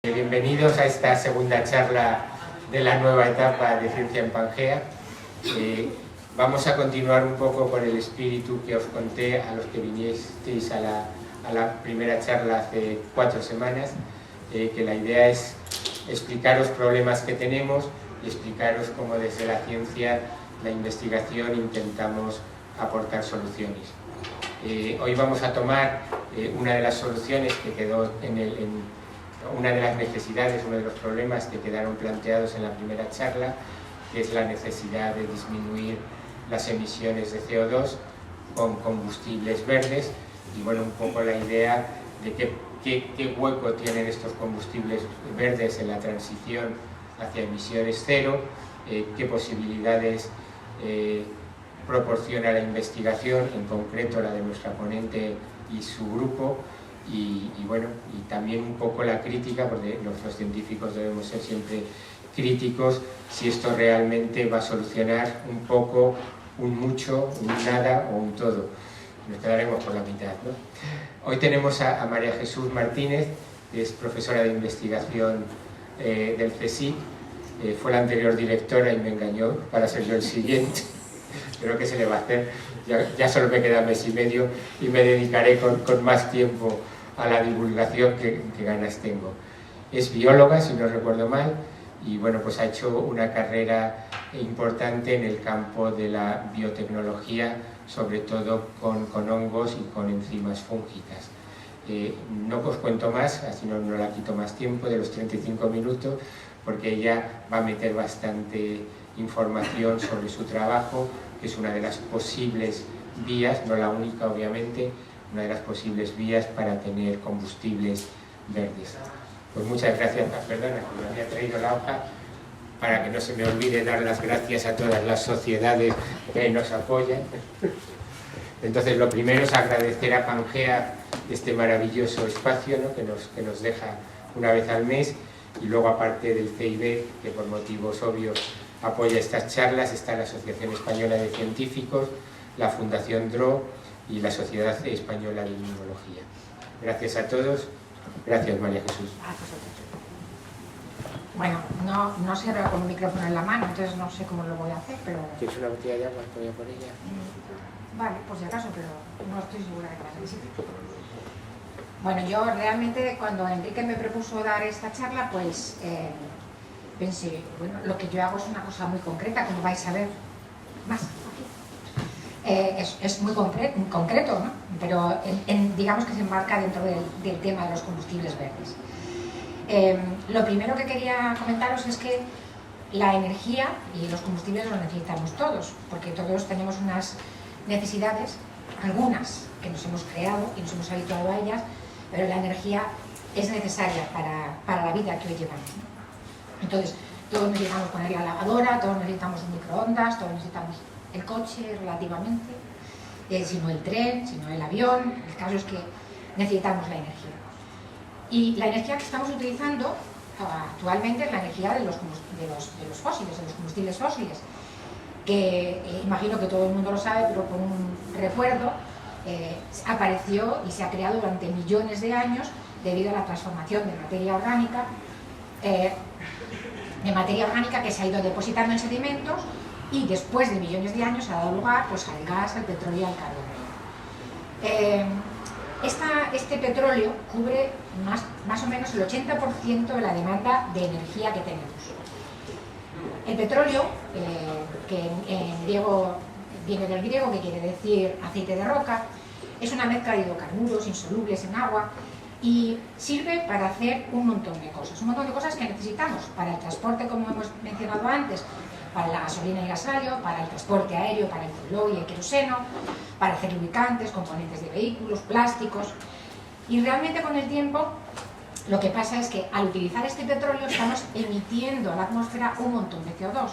Bienvenidos a esta segunda charla de la nueva etapa de Ciencia en Pangea. Vamos a continuar un poco con el espíritu que os conté a los que vinisteis a la primera charla hace 4 semanas, que la idea es explicaros problemas que tenemos y explicaros cómo desde la ciencia, la investigación, intentamos aportar soluciones. Hoy vamos a tomar una de las soluciones que quedó una de las necesidades, uno de los problemas que quedaron planteados en la primera charla, que es la necesidad de disminuir las emisiones de CO2 con combustibles verdes, y bueno, un poco la idea de qué hueco tienen estos combustibles verdes en la transición hacia emisiones cero, qué posibilidades proporciona la investigación, en concreto la de nuestra ponente y su grupo, y bueno, y también un poco la crítica, porque los científicos debemos ser siempre críticos, si esto realmente va a solucionar un poco, un mucho, un nada o un todo. Nos quedaremos por la mitad, ¿no? Hoy tenemos a María Jesús Martínez, que es profesora de investigación del CSIC, fue la anterior directora y me engañó para ser yo el siguiente. Pero ¿qué se le va a hacer? Ya solo me queda mes y medio y me dedicaré con más tiempo a la divulgación que ganas tengo. Es bióloga, si no recuerdo mal, y bueno, pues ha hecho una carrera importante en el campo de la biotecnología, sobre todo con hongos y con enzimas fúngicas. No os cuento más, así no la quito más tiempo de los 35 minutos, porque ella va a meter bastante información sobre su trabajo, que es una de las posibles vías, no la única obviamente, una de las posibles vías para tener combustibles verdes. Pues muchas gracias, perdona, que me había traído la hoja para que no se me olvide dar las gracias a todas las sociedades que nos apoyan. Entonces lo primero es agradecer a Pangea este maravilloso espacio, ¿no?, que nos deja una vez al mes, y luego aparte del CIB, que por motivos obvios apoya estas charlas, está la Asociación Española de Científicos, la Fundación DRO y la Sociedad Española de Inmunología. Gracias a todos. Gracias, María Jesús. Bueno, no sé ahora con un micrófono en la mano, entonces no sé cómo lo voy a hacer, pero... ¿Tienes una botella de agua? Voy a por ella. Vale, por si acaso, pero no estoy segura de que la necesite. Bueno, yo realmente cuando Enrique me propuso dar esta charla, pues pensé, bueno, lo que yo hago es una cosa muy concreta, como vais a ver más aquí. Es muy concreto, ¿no? Pero digamos que se enmarca dentro del tema de los combustibles verdes. Lo primero que quería comentaros es que la energía y los combustibles los necesitamos todos, porque todos tenemos unas necesidades, algunas que nos hemos creado y nos hemos habituado a ellas, pero la energía es necesaria para la vida que hoy llevamos, ¿no? Entonces, todos necesitamos poner la lavadora, todos necesitamos un microondas, todos necesitamos el coche relativamente, si no el tren, si no el avión. El caso es que necesitamos la energía. Y la energía que estamos utilizando actualmente es la energía de los fósiles, de los combustibles fósiles, que imagino que todo el mundo lo sabe, pero con un recuerdo, apareció y se ha creado durante millones de años debido a la transformación de materia orgánica, que se ha ido depositando en sedimentos y después de millones de años ha dado lugar, pues, al gas, al petróleo y al carbón. Este petróleo cubre más o menos el 80% de la demanda de energía que tenemos. El petróleo, que en griego viene del griego, que quiere decir aceite de roca, es una mezcla de hidrocarburos insolubles en agua y sirve para hacer un montón de cosas que necesitamos para el transporte, como hemos mencionado antes, para la gasolina y gasolio, para el transporte aéreo, para el fuel y el queroseno, para hacer lubricantes, componentes de vehículos, plásticos. Y realmente con el tiempo lo que pasa es que al utilizar este petróleo estamos emitiendo a la atmósfera un montón de CO2.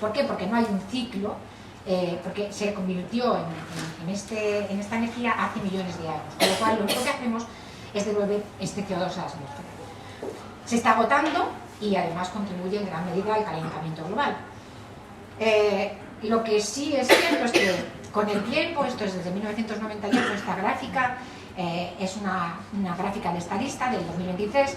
¿Por qué? Porque no hay un ciclo, porque se convirtió en esta energía hace millones de años, con lo cual lo único que hacemos es devolver este CO2 a la atmósfera. Se está agotando y además contribuye en gran medida al calentamiento global. Lo que sí es cierto es que con el tiempo, esto es desde 1998, esta gráfica es una gráfica de Statista del 2023,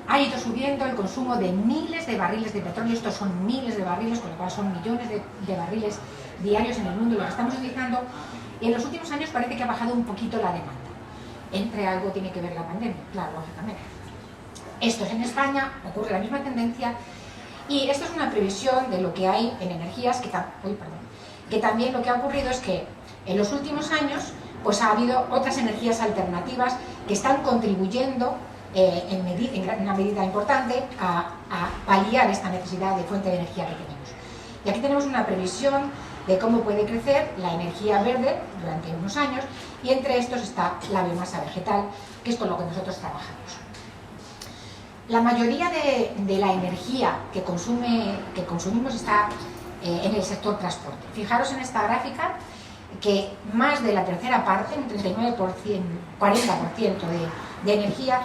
ha ido subiendo el consumo de miles de barriles de petróleo. Estos son miles de barriles, con lo cual son millones de barriles diarios en el mundo, y lo que estamos utilizando. Y en los últimos años parece que ha bajado un poquito la demanda. Entre algo tiene que ver la pandemia, claro, lógicamente. Esto es en España, ocurre la misma tendencia, y esto es una previsión de lo que hay en energías, que también lo que ha ocurrido es que en los últimos años pues ha habido otras energías alternativas que están contribuyendo en una medida importante a paliar esta necesidad de fuente de energía que tenemos. Y aquí tenemos una previsión de cómo puede crecer la energía verde durante unos años, y entre estos está la biomasa vegetal, que es con lo que nosotros trabajamos. La mayoría de la energía que consumimos está en el sector transporte. Fijaros en esta gráfica que más de la tercera parte, un 39%, 40% de energía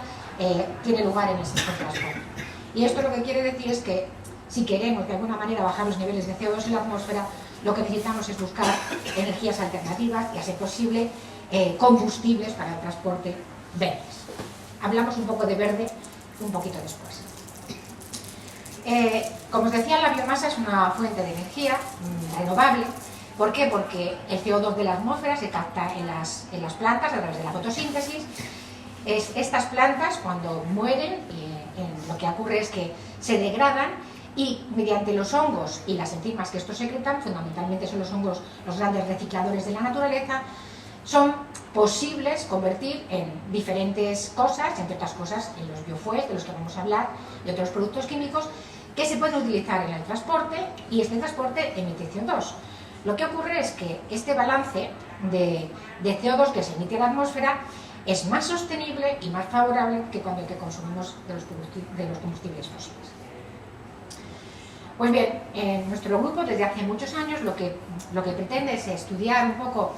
tiene lugar en el sector transporte. Y esto lo que quiere decir es que si queremos de alguna manera bajar los niveles de CO2 en la atmósfera, lo que necesitamos es buscar energías alternativas y, a ser posible, combustibles para el transporte verdes. Hablamos un poco de verde un poquito después. Como os decía, la biomasa es una fuente de energía renovable. ¿Por qué? Porque el CO2 de la atmósfera se capta en las plantas a través de la fotosíntesis. Estas plantas, cuando mueren, lo que ocurre es que se degradan, y mediante los hongos y las enzimas que estos secretan, fundamentalmente son los hongos los grandes recicladores de la naturaleza, son posibles convertir en diferentes cosas, entre otras cosas en los biofuels, de los que vamos a hablar, y otros productos químicos que se pueden utilizar en el transporte, y este transporte emite CO2. Lo que ocurre es que este balance de CO2 que se emite a la atmósfera es más sostenible y más favorable que cuando el que consumimos de los combustibles fósiles. Pues bien, en nuestro grupo desde hace muchos años lo que pretende es estudiar un poco,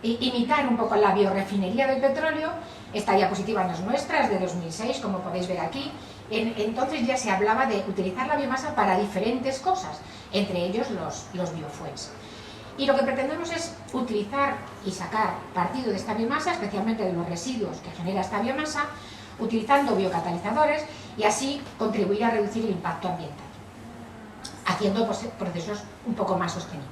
imitar un poco la biorefinería del petróleo. Esta diapositiva no es nuestra, es de 2006, como podéis ver aquí. Entonces ya se hablaba de utilizar la biomasa para diferentes cosas, entre ellos los biofuels. Y lo que pretendemos es utilizar y sacar partido de esta biomasa, especialmente de los residuos que genera esta biomasa, utilizando biocatalizadores, y así contribuir a reducir el impacto ambiental, haciendo procesos un poco más sostenibles.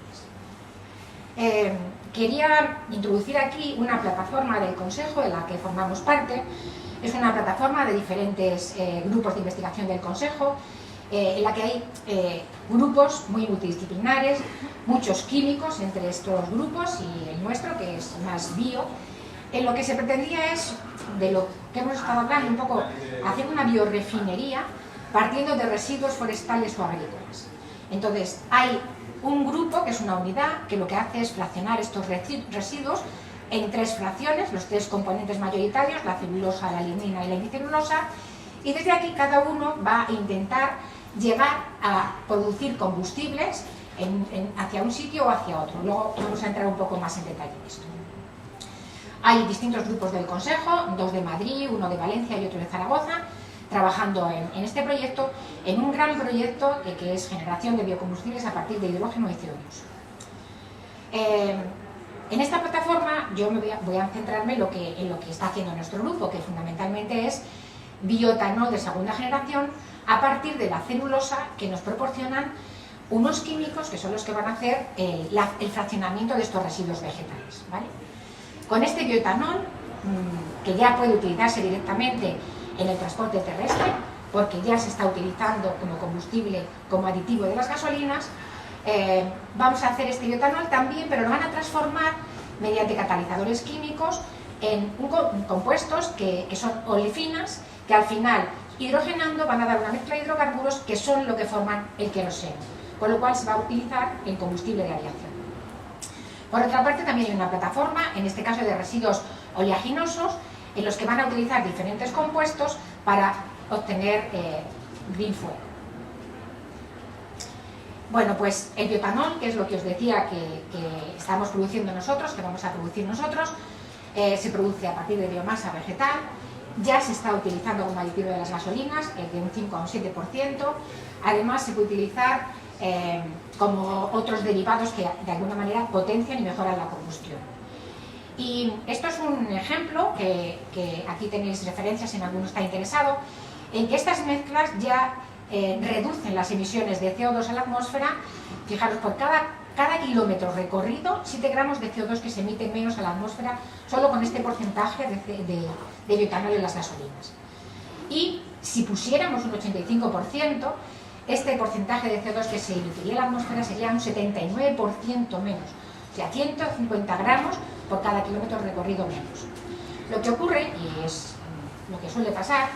Quería introducir aquí una plataforma del Consejo de la que formamos parte. Es una plataforma de diferentes grupos de investigación del Consejo, en la que hay grupos muy multidisciplinares, muchos químicos entre estos grupos y el nuestro, que es más bio. En lo que se pretendía es, de lo que hemos estado hablando, un poco hacer una biorefinería partiendo de residuos forestales o agrícolas. Entonces, hay un grupo, que es una unidad, que lo que hace es fraccionar estos residuos en 3 fracciones, los 3 componentes mayoritarios, la celulosa, la lignina y la hemicelulosa, y desde aquí cada uno va a intentar llegar a producir combustibles hacia un sitio o hacia otro. Luego vamos a entrar un poco más en detalle en esto. Hay distintos grupos del Consejo, 2 de Madrid, 1 de Valencia y otro de Zaragoza, trabajando en este proyecto, en un gran proyecto que es generación de biocombustibles a partir de hidrógeno y CO2. En esta plataforma yo voy a centrarme en lo que está haciendo nuestro grupo, que fundamentalmente es bioetanol de segunda generación a partir de la celulosa que nos proporcionan unos químicos que son los que van a hacer el fraccionamiento de estos residuos vegetales, ¿vale? Con este bioetanol, que ya puede utilizarse directamente en el transporte terrestre, porque ya se está utilizando como combustible, como aditivo de las gasolinas, vamos a hacer este bioetanol también, pero lo van a transformar mediante catalizadores químicos en compuestos que son olefinas, que al final, hidrogenando, van a dar una mezcla de hidrocarburos que son lo que forman el queroseno, con lo cual se va a utilizar en combustible de aviación. Por otra parte, también hay una plataforma, en este caso de residuos oleaginosos, en los que van a utilizar diferentes compuestos para obtener green fuel. Bueno, pues el bioetanol, que es lo que os decía que estamos produciendo nosotros, que vamos a producir nosotros, se produce a partir de biomasa vegetal, ya se está utilizando como aditivo de las gasolinas, de un 5 a un 7%, además se puede utilizar como otros derivados que de alguna manera potencian y mejoran la combustión. Y esto es un ejemplo, que aquí tenéis referencias si alguno está interesado. en que estas mezclas ya reducen las emisiones de CO2 a la atmósfera. Fijaros, por cada kilómetro recorrido, 7 gramos de CO2 que se emiten menos a la atmósfera solo con este porcentaje de bioetanol en las gasolinas. Y si pusiéramos un 85%, este porcentaje de CO2 que se emitiría a la atmósfera sería un 79% menos, o sea, 150 gramos por cada kilómetro recorrido menos. Lo que ocurre, y es lo que suele pasar,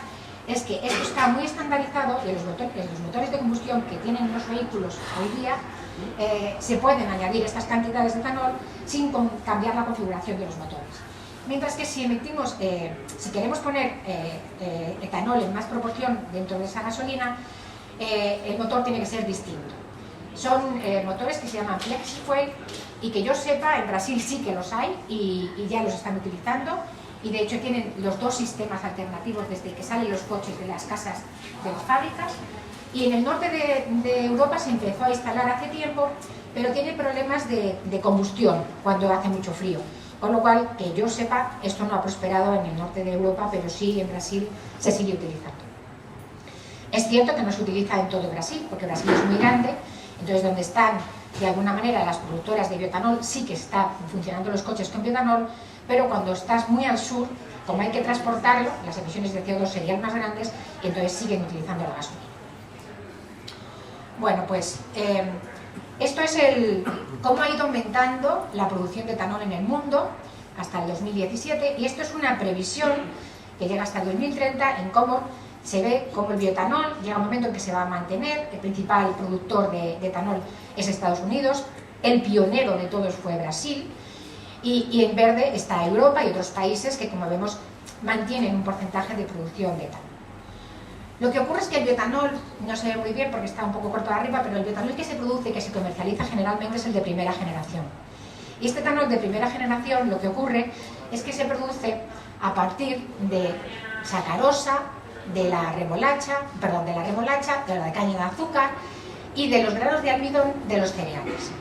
es que esto está muy estandarizado y en los motores de combustión que tienen los vehículos hoy día se pueden añadir estas cantidades de etanol sin cambiar la configuración de los motores. Mientras que si emitimos, si queremos poner etanol en más proporción dentro de esa gasolina, el motor tiene que ser distinto. Son motores que se llaman FlexiFuel y que yo sepa, en Brasil sí que los hay y ya los están utilizando, y de hecho tienen los dos sistemas alternativos desde que salen los coches de las casas de las fábricas. Y en el norte de Europa se empezó a instalar hace tiempo, pero tiene problemas de combustión cuando hace mucho frío. Con lo cual, que yo sepa, esto no ha prosperado en el norte de Europa, pero sí en Brasil se sigue utilizando. Es cierto que no se utiliza en todo Brasil, porque Brasil es muy grande, entonces donde están, de alguna manera, las productoras de bioetanol, sí que están funcionando los coches con bioetanol, pero cuando estás muy al sur, como hay que transportarlo, las emisiones de CO2 serían más grandes y entonces siguen utilizando la gasolina. Bueno, pues esto es cómo ha ido aumentando la producción de etanol en el mundo hasta el 2017, y esto es una previsión que llega hasta el 2030 en cómo se ve cómo el bioetanol llega un momento en que se va a mantener. El principal productor de etanol es Estados Unidos, el pionero de todos fue Brasil, y en verde está Europa y otros países que, como vemos, mantienen un porcentaje de producción de etanol. Lo que ocurre es que el bioetanol, no se ve muy bien porque está un poco corto de arriba, pero el bioetanol que se produce y que se comercializa generalmente es el de primera generación. Y este etanol de primera generación, lo que ocurre es que se produce a partir de sacarosa, de la remolacha, de la caña de azúcar y de los granos de almidón de los cereales.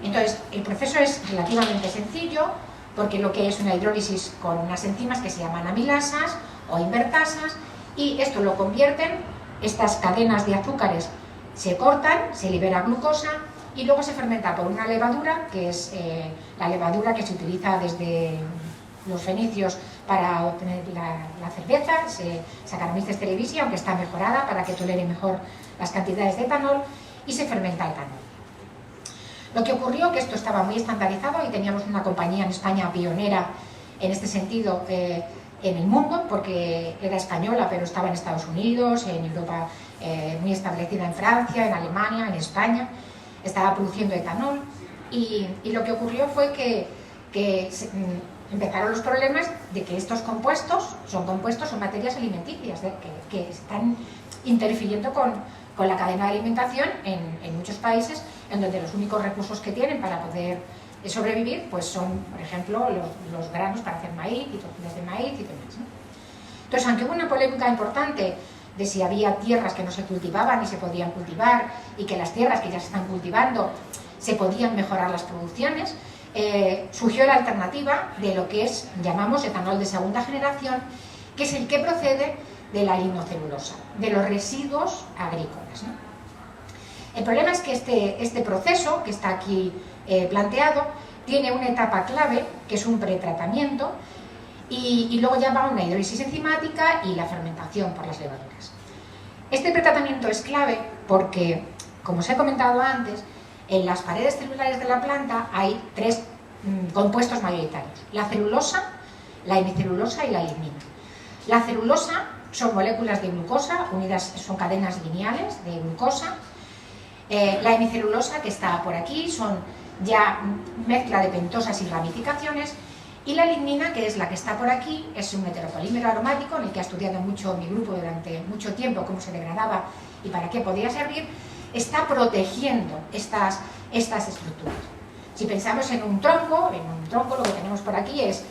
Entonces, el proceso es relativamente sencillo, porque lo que es una hidrólisis con unas enzimas que se llaman amilasas o invertasas, y esto lo convierten, estas cadenas de azúcares se cortan, se libera glucosa y luego se fermenta por una levadura, que es la levadura que se utiliza desde los fenicios para obtener la cerveza, Saccharomyces cerevisiae, aunque está mejorada para que tolere mejor las cantidades de etanol, y se fermenta el etanol. Lo que ocurrió que esto estaba muy estandarizado y teníamos una compañía en España pionera en este sentido en el mundo, porque era española pero estaba en Estados Unidos, en Europa, muy establecida en Francia, en Alemania, en España, estaba produciendo etanol, y lo que ocurrió fue que empezaron los problemas de que estos compuestos son materias alimenticias que están interfiriendo con la cadena de alimentación en muchos países, en donde los únicos recursos que tienen para poder sobrevivir pues son, por ejemplo, los granos para hacer maíz y tortillas de maíz y demás, ¿no? Entonces, aunque hubo una polémica importante de si había tierras que no se cultivaban y se podían cultivar, y que las tierras que ya se están cultivando se podían mejorar las producciones, surgió la alternativa de lo que llamamos etanol de segunda generación, que es el que procede de la lignocelulosa, de los residuos agrícolas, ¿no? El problema es que este proceso que está aquí planteado tiene una etapa clave, que es un pretratamiento, y luego ya va una hidrólisis enzimática y la fermentación por las levaduras. Este pretratamiento es clave porque, como os he comentado antes, en las paredes celulares de la planta hay tres compuestos mayoritarios: la celulosa, la hemicelulosa y la lignina. La celulosa son moléculas de glucosa unidas, son cadenas lineales de glucosa. La hemicelulosa, que está por aquí, son ya mezcla de pentosas y ramificaciones, y la lignina, que es la que está por aquí, es un heteropolímero aromático en el que ha estudiado mucho mi grupo durante mucho tiempo cómo se degradaba y para qué podía servir. Está protegiendo estas estructuras. Si pensamos en un tronco lo que tenemos por aquí es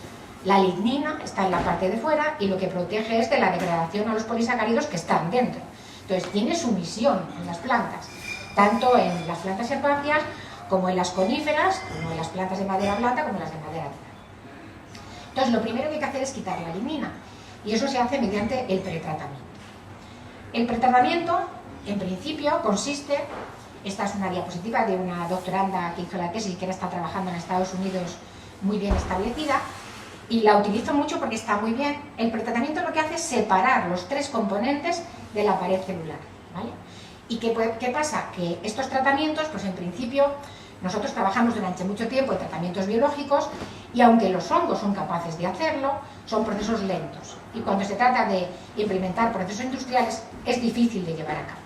la lignina, está en la parte de fuera, y lo que protege es de la degradación a los polisacáridos que están dentro. Entonces tiene su misión en las plantas, tanto en las plantas herbáceas como en las coníferas, como en las plantas de madera blanda, como en las de madera dura. Entonces lo primero que hay que hacer es quitar la lignina, y eso se hace mediante el pretratamiento. El pretratamiento, en principio, consiste, esta es una diapositiva de una doctoranda que hizo la tesis y que ahora está trabajando en Estados Unidos muy bien establecida, y la utilizo mucho porque está muy bien. El pretratamiento lo que hace es separar los tres componentes de la pared celular, ¿vale? ¿Y qué pasa? Que estos tratamientos, pues en principio, nosotros trabajamos durante mucho tiempo en tratamientos biológicos y aunque los hongos son capaces de hacerlo, son procesos lentos. Y cuando se trata de implementar procesos industriales, es difícil de llevar a cabo.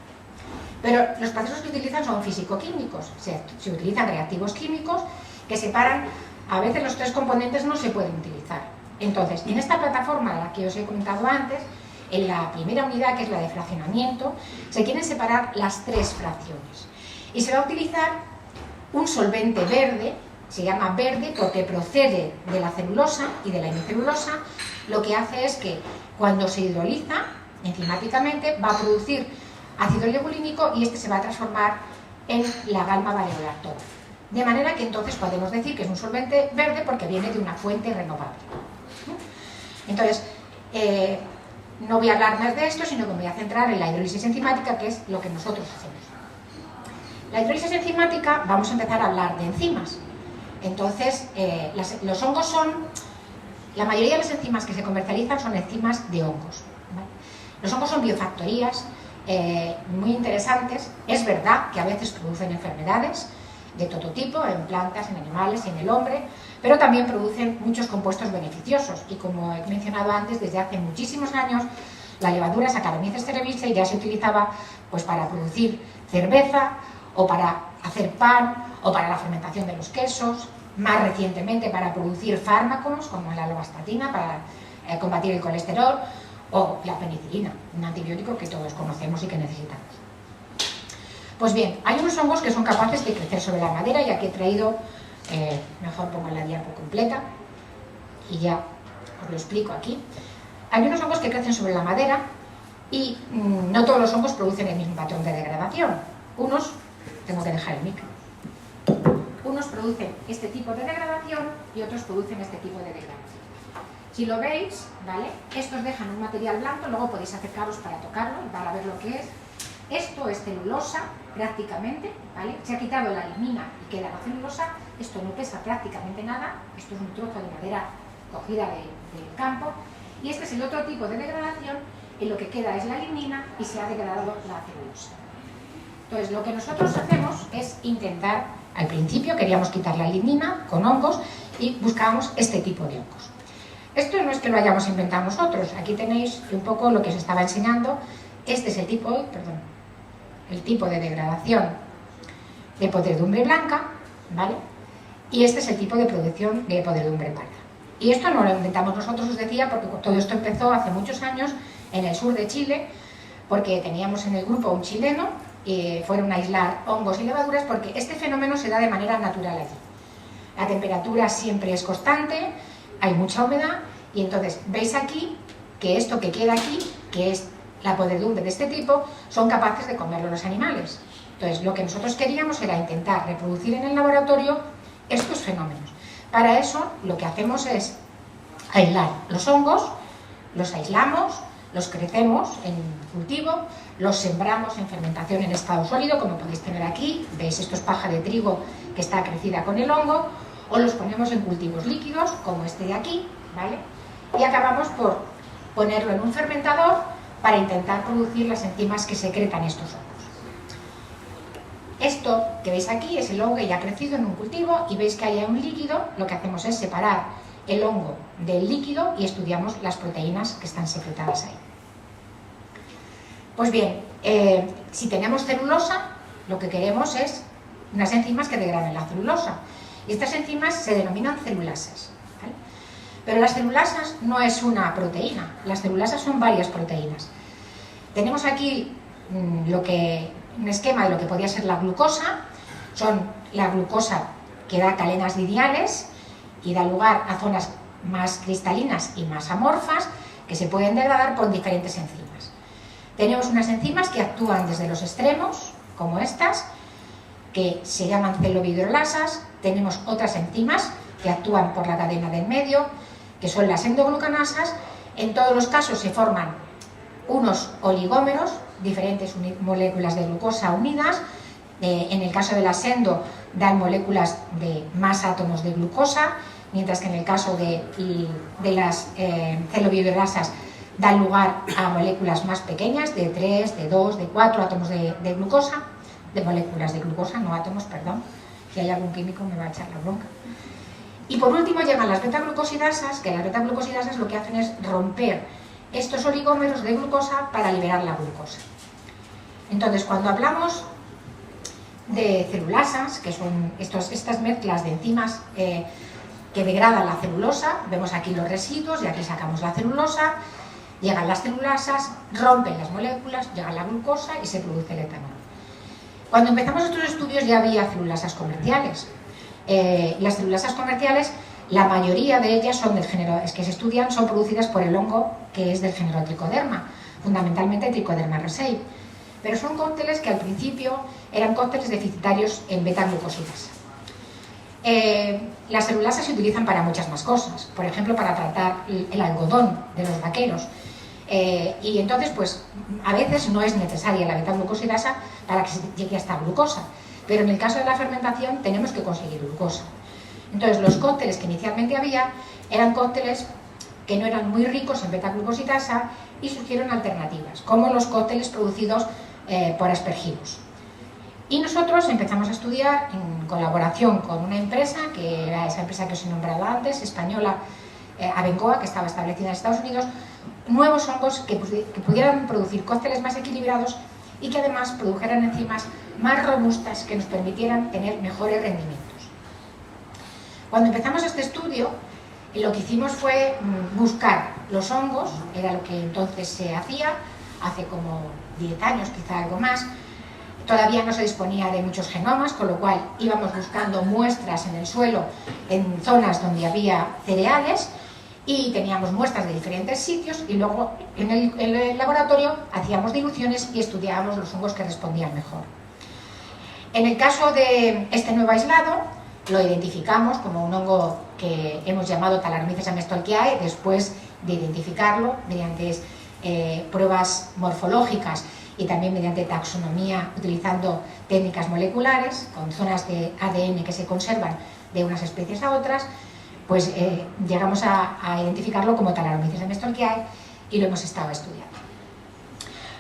Pero los procesos que utilizan son físico-químicos, se utilizan reactivos químicos que separan, a veces los tres componentes no se pueden utilizar. Entonces, en esta plataforma de la que os he comentado antes, en la primera unidad, que es la de fraccionamiento, se quieren separar las tres fracciones. Y se va a utilizar un solvente verde, se llama verde porque procede de la celulosa y de la hemicelulosa. Lo que hace es que cuando se hidroliza enzimáticamente va a producir ácido legulínico y este se va a transformar en la galma-vareolactosa. De manera que entonces podemos decir que es un solvente verde porque viene de una fuente renovable. Entonces, no voy a hablar más de esto, sino que me voy a centrar en la hidrólisis enzimática, que es lo que nosotros hacemos. La hidrólisis enzimática, vamos a empezar a hablar de enzimas. Entonces, los hongos son, la mayoría de las enzimas que se comercializan son enzimas de hongos, ¿vale? Los hongos son biofactorías muy interesantes. Es verdad que a veces producen enfermedades de todo tipo, en plantas, en animales y en el hombre, pero también producen muchos compuestos beneficiosos y, como he mencionado antes, desde hace muchísimos años la levadura Saccharomyces cerevisiae ya se utilizaba pues para producir cerveza o para hacer pan o para la fermentación de los quesos, más recientemente para producir fármacos como la lovastatina para combatir el colesterol, o la penicilina, un antibiótico que todos conocemos y que necesitamos. Pues bien, hay unos hongos que son capaces de crecer sobre la madera, y aquí he traído, mejor pongo la diapo completa y ya os lo explico aquí. Hay unos hongos que crecen sobre la madera y no todos los hongos producen el mismo patrón de degradación. Unos, tengo que dejar el micro, unos producen este tipo de degradación y otros producen este tipo de degradación. Si lo veis, ¿vale? Estos dejan un material blanco, luego podéis acercaros para tocarlo y para ver lo que es. Esto es celulosa, prácticamente, ¿vale? Se ha quitado la lignina y queda la celulosa. Esto no pesa prácticamente nada, esto es un trozo de madera cogida del campo. Y este es el otro tipo de degradación, en lo que queda es la lignina y se ha degradado la celulosa. Entonces, lo que nosotros hacemos es intentar, al principio queríamos quitar la lignina con hongos y buscábamos este tipo de hongos. Esto no es que lo hayamos inventado nosotros, aquí tenéis un poco lo que os estaba enseñando. Este es el tipo de degradación de podredumbre blanca, ¿vale? Y este es el tipo de producción de podredumbre parda. Y esto no lo inventamos nosotros, os decía, porque todo esto empezó hace muchos años en el sur de Chile, porque teníamos en el grupo un chileno y fueron a aislar hongos y levaduras, porque este fenómeno se da de manera natural allí. La temperatura siempre es constante, hay mucha humedad, y entonces veis aquí que esto que queda aquí, que es la podredumbre de este tipo, son capaces de comerlo los animales. Entonces, lo que nosotros queríamos era intentar reproducir en el laboratorio estos fenómenos. Para eso, lo que hacemos es aislar los hongos, los aislamos, los crecemos en cultivo, los sembramos en fermentación en estado sólido, como podéis tener aquí, veis, esto es paja de trigo que está crecida con el hongo, o los ponemos en cultivos líquidos, como este de aquí, ¿vale? Y acabamos por ponerlo en un fermentador para intentar producir las enzimas que secretan estos hongos. Esto que veis aquí es el hongo que ya ha crecido en un cultivo y veis que hay un líquido. Lo que hacemos es separar el hongo del líquido y estudiamos las proteínas que están secretadas ahí. Pues bien, si tenemos celulosa, lo que queremos es unas enzimas que degraden la celulosa. Y estas enzimas se denominan celulasas, ¿vale? Pero las celulasas no es una proteína, las celulasas son varias proteínas. Tenemos aquí un esquema de lo que podría ser la glucosa. Son la glucosa que da cadenas lineales y da lugar a zonas más cristalinas y más amorfas que se pueden degradar por diferentes enzimas. Tenemos unas enzimas que actúan desde los extremos, como estas, que se llaman celohidrolasas. Tenemos otras enzimas que actúan por la cadena del medio, que son las endoglucanasas. En todos los casos se forman unos oligómeros, diferentes moléculas de glucosa unidas. En el caso de las endo dan moléculas de más átomos de glucosa, mientras que en el caso de las celobiograsas dan lugar a moléculas más pequeñas, de 3, de 2, de 4 átomos de glucosa, de moléculas de glucosa, no átomos, perdón, si hay algún químico me va a echar la bronca. Y por último llegan las beta-glucosidasas, que las beta-glucosidasas lo que hacen es romper estos oligómeros de glucosa para liberar la glucosa. Entonces, cuando hablamos de celulasas, que son estas mezclas de enzimas que degradan la celulosa, vemos aquí los residuos y aquí sacamos la celulosa, llegan las celulasas, rompen las moléculas, llega la glucosa y se produce el etanol. Cuando empezamos estos estudios ya había celulasas comerciales. Las celulasas comerciales, la mayoría de ellas son del género, que se estudian, son producidas por el hongo que es del género Trichoderma, fundamentalmente Trichoderma resei. Pero son cócteles que al principio eran cócteles deficitarios en beta-glucosidasa. Las celulasas se utilizan para muchas más cosas, por ejemplo para tratar el algodón de los vaqueros, y entonces pues a veces no es necesaria la beta-glucosidasa para que se llegue hasta glucosa, pero en el caso de la fermentación tenemos que conseguir glucosa. Entonces los cócteles que inicialmente había eran cócteles que no eran muy ricos en beta-glucosidasa y surgieron alternativas, como los cócteles producidos por aspergillus. Y nosotros empezamos a estudiar en colaboración con una empresa, que era esa empresa que os he nombrado antes, española, Abengoa, que estaba establecida en Estados Unidos, nuevos hongos que pudieran producir cócteles más equilibrados y que además produjeran enzimas más robustas que nos permitieran tener mejores rendimientos. Cuando empezamos este estudio, lo que hicimos fue buscar los hongos, era lo que entonces se hacía, hace como 10 años, quizá algo más. Todavía no se disponía de muchos genomas, con lo cual íbamos buscando muestras en el suelo, en zonas donde había cereales, y teníamos muestras de diferentes sitios, y luego en el laboratorio hacíamos diluciones y estudiábamos los hongos que respondían mejor. En el caso de este nuevo aislado, lo identificamos como un hongo que hemos llamado Thalaromyces amestolkiae, después de identificarlo mediante pruebas morfológicas y también mediante taxonomía utilizando técnicas moleculares con zonas de ADN que se conservan de unas especies a otras, pues llegamos a identificarlo como Thalaromyces amestolkiae y lo hemos estado estudiando.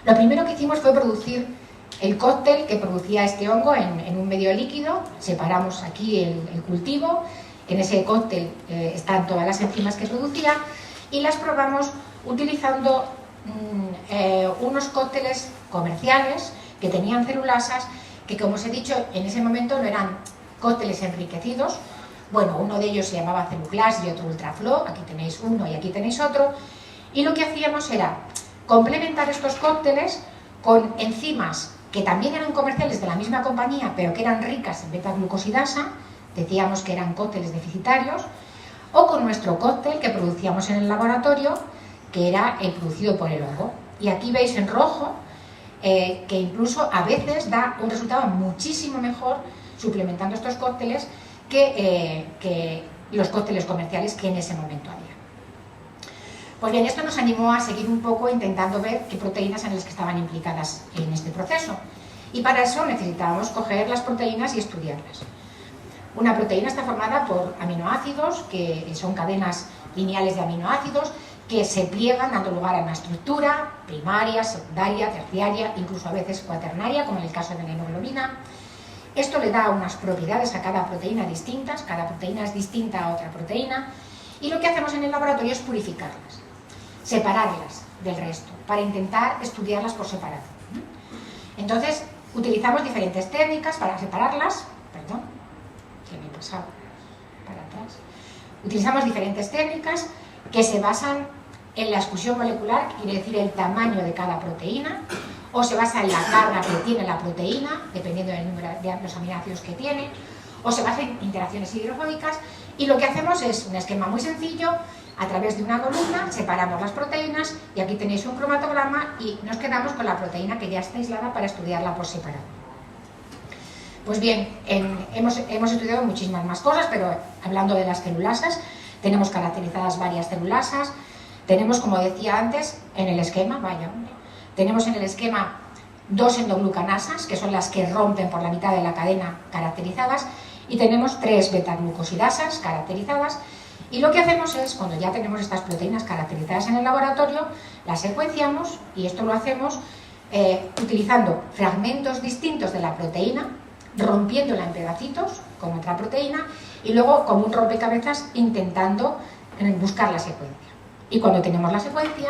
Lo primero que hicimos fue producir el cóctel que producía este hongo en un medio líquido. Separamos aquí el cultivo, en ese cóctel están todas las enzimas que producía y las probamos utilizando unos cócteles comerciales que tenían celulasas que, como os he dicho, en ese momento no eran cócteles enriquecidos. Bueno, uno de ellos se llamaba Celuclas y otro Ultraflow, aquí tenéis uno y aquí tenéis otro, y lo que hacíamos era complementar estos cócteles con enzimas que también eran comerciales de la misma compañía, pero que eran ricas en beta-glucosidasa, decíamos que eran cócteles deficitarios, o con nuestro cóctel que producíamos en el laboratorio, que era el producido por el hongo. Y aquí veis en rojo que incluso a veces da un resultado muchísimo mejor suplementando estos cócteles que los cócteles comerciales que en ese momento había. Pues bien, esto nos animó a seguir un poco intentando ver qué proteínas eran las que estaban implicadas en este proceso. Y para eso necesitábamos coger las proteínas y estudiarlas. Una proteína está formada por aminoácidos, que son cadenas lineales de aminoácidos, que se pliegan dando lugar a una estructura primaria, secundaria, terciaria, incluso a veces cuaternaria, como en el caso de la hemoglobina. Esto le da unas propiedades a cada proteína distintas, cada proteína es distinta a otra proteína, y lo que hacemos en el laboratorio es purificarlas, separarlas del resto, para intentar estudiarlas por separado. Entonces, utilizamos diferentes técnicas para separarlas, perdón, que me he pasado para atrás. Utilizamos diferentes técnicas que se basan en la exclusión molecular, que quiere decir el tamaño de cada proteína, o se basa en la carga que tiene la proteína, dependiendo del número de los aminoácidos que tiene, o se basa en interacciones hidrofóbicas, y lo que hacemos es un esquema muy sencillo. A través de una columna separamos las proteínas y aquí tenéis un cromatograma y nos quedamos con la proteína que ya está aislada para estudiarla por separado. Pues bien, hemos estudiado muchísimas más cosas, pero hablando de las celulasas, tenemos caracterizadas varias celulasas. Tenemos, como decía antes, en el esquema, tenemos en el esquema 2 endoglucanasas, que son las que rompen por la mitad de la cadena caracterizadas, y tenemos 3 beta-glucosidasas caracterizadas. Y lo que hacemos es, cuando ya tenemos estas proteínas caracterizadas en el laboratorio, las secuenciamos, y esto lo hacemos utilizando fragmentos distintos de la proteína, rompiéndola en pedacitos con otra proteína, y luego, como un rompecabezas, intentando buscar la secuencia. Y cuando tenemos la secuencia,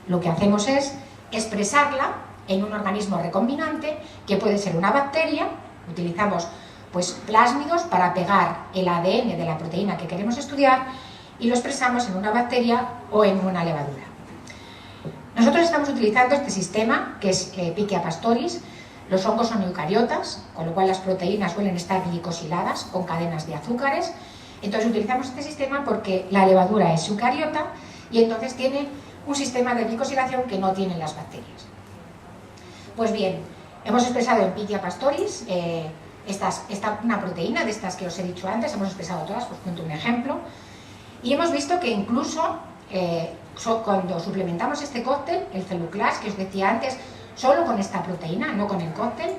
lo que hacemos es expresarla en un organismo recombinante, que puede ser una bacteria. Utilizamos pues plásmidos para pegar el ADN de la proteína que queremos estudiar, y lo expresamos en una bacteria o en una levadura. Nosotros estamos utilizando este sistema, que es Pichia pastoris. Los hongos son eucariotas, con lo cual las proteínas suelen estar glicosiladas con cadenas de azúcares. Entonces utilizamos este sistema porque la levadura es eucariota y entonces tiene un sistema de glicosilación que no tienen las bacterias. Pues bien, hemos expresado en Pichia pastoris una proteína de estas que os he dicho antes, hemos expresado todas, os cuento un ejemplo, y hemos visto que incluso cuando suplementamos este cóctel, el Feluclas, que os decía antes, solo con esta proteína, no con el cóctel,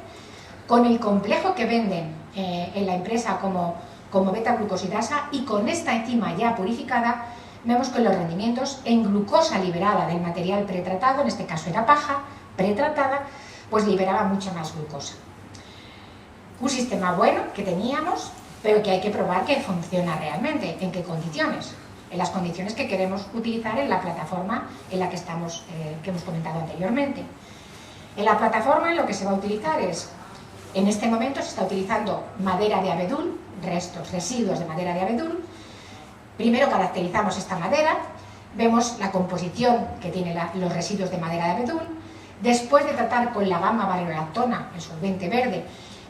con el complejo que venden en la empresa como beta-glucosidasa y con esta enzima ya purificada, vemos que los rendimientos en glucosa liberada del material pretratado, en este caso era paja pretratada, pues liberaba mucha más glucosa. Un sistema bueno que teníamos, pero que hay que probar que funciona realmente. ¿En qué condiciones? En las condiciones que queremos utilizar en la plataforma en la que estamos, que hemos comentado anteriormente. En la plataforma lo que se va a utilizar es, en este momento se está utilizando madera de abedul, residuos de madera de abedul. Primero caracterizamos esta madera, vemos la composición que tiene los residuos de madera de abedul. Después de tratar con la gamma-valorolactona, el solvente verde,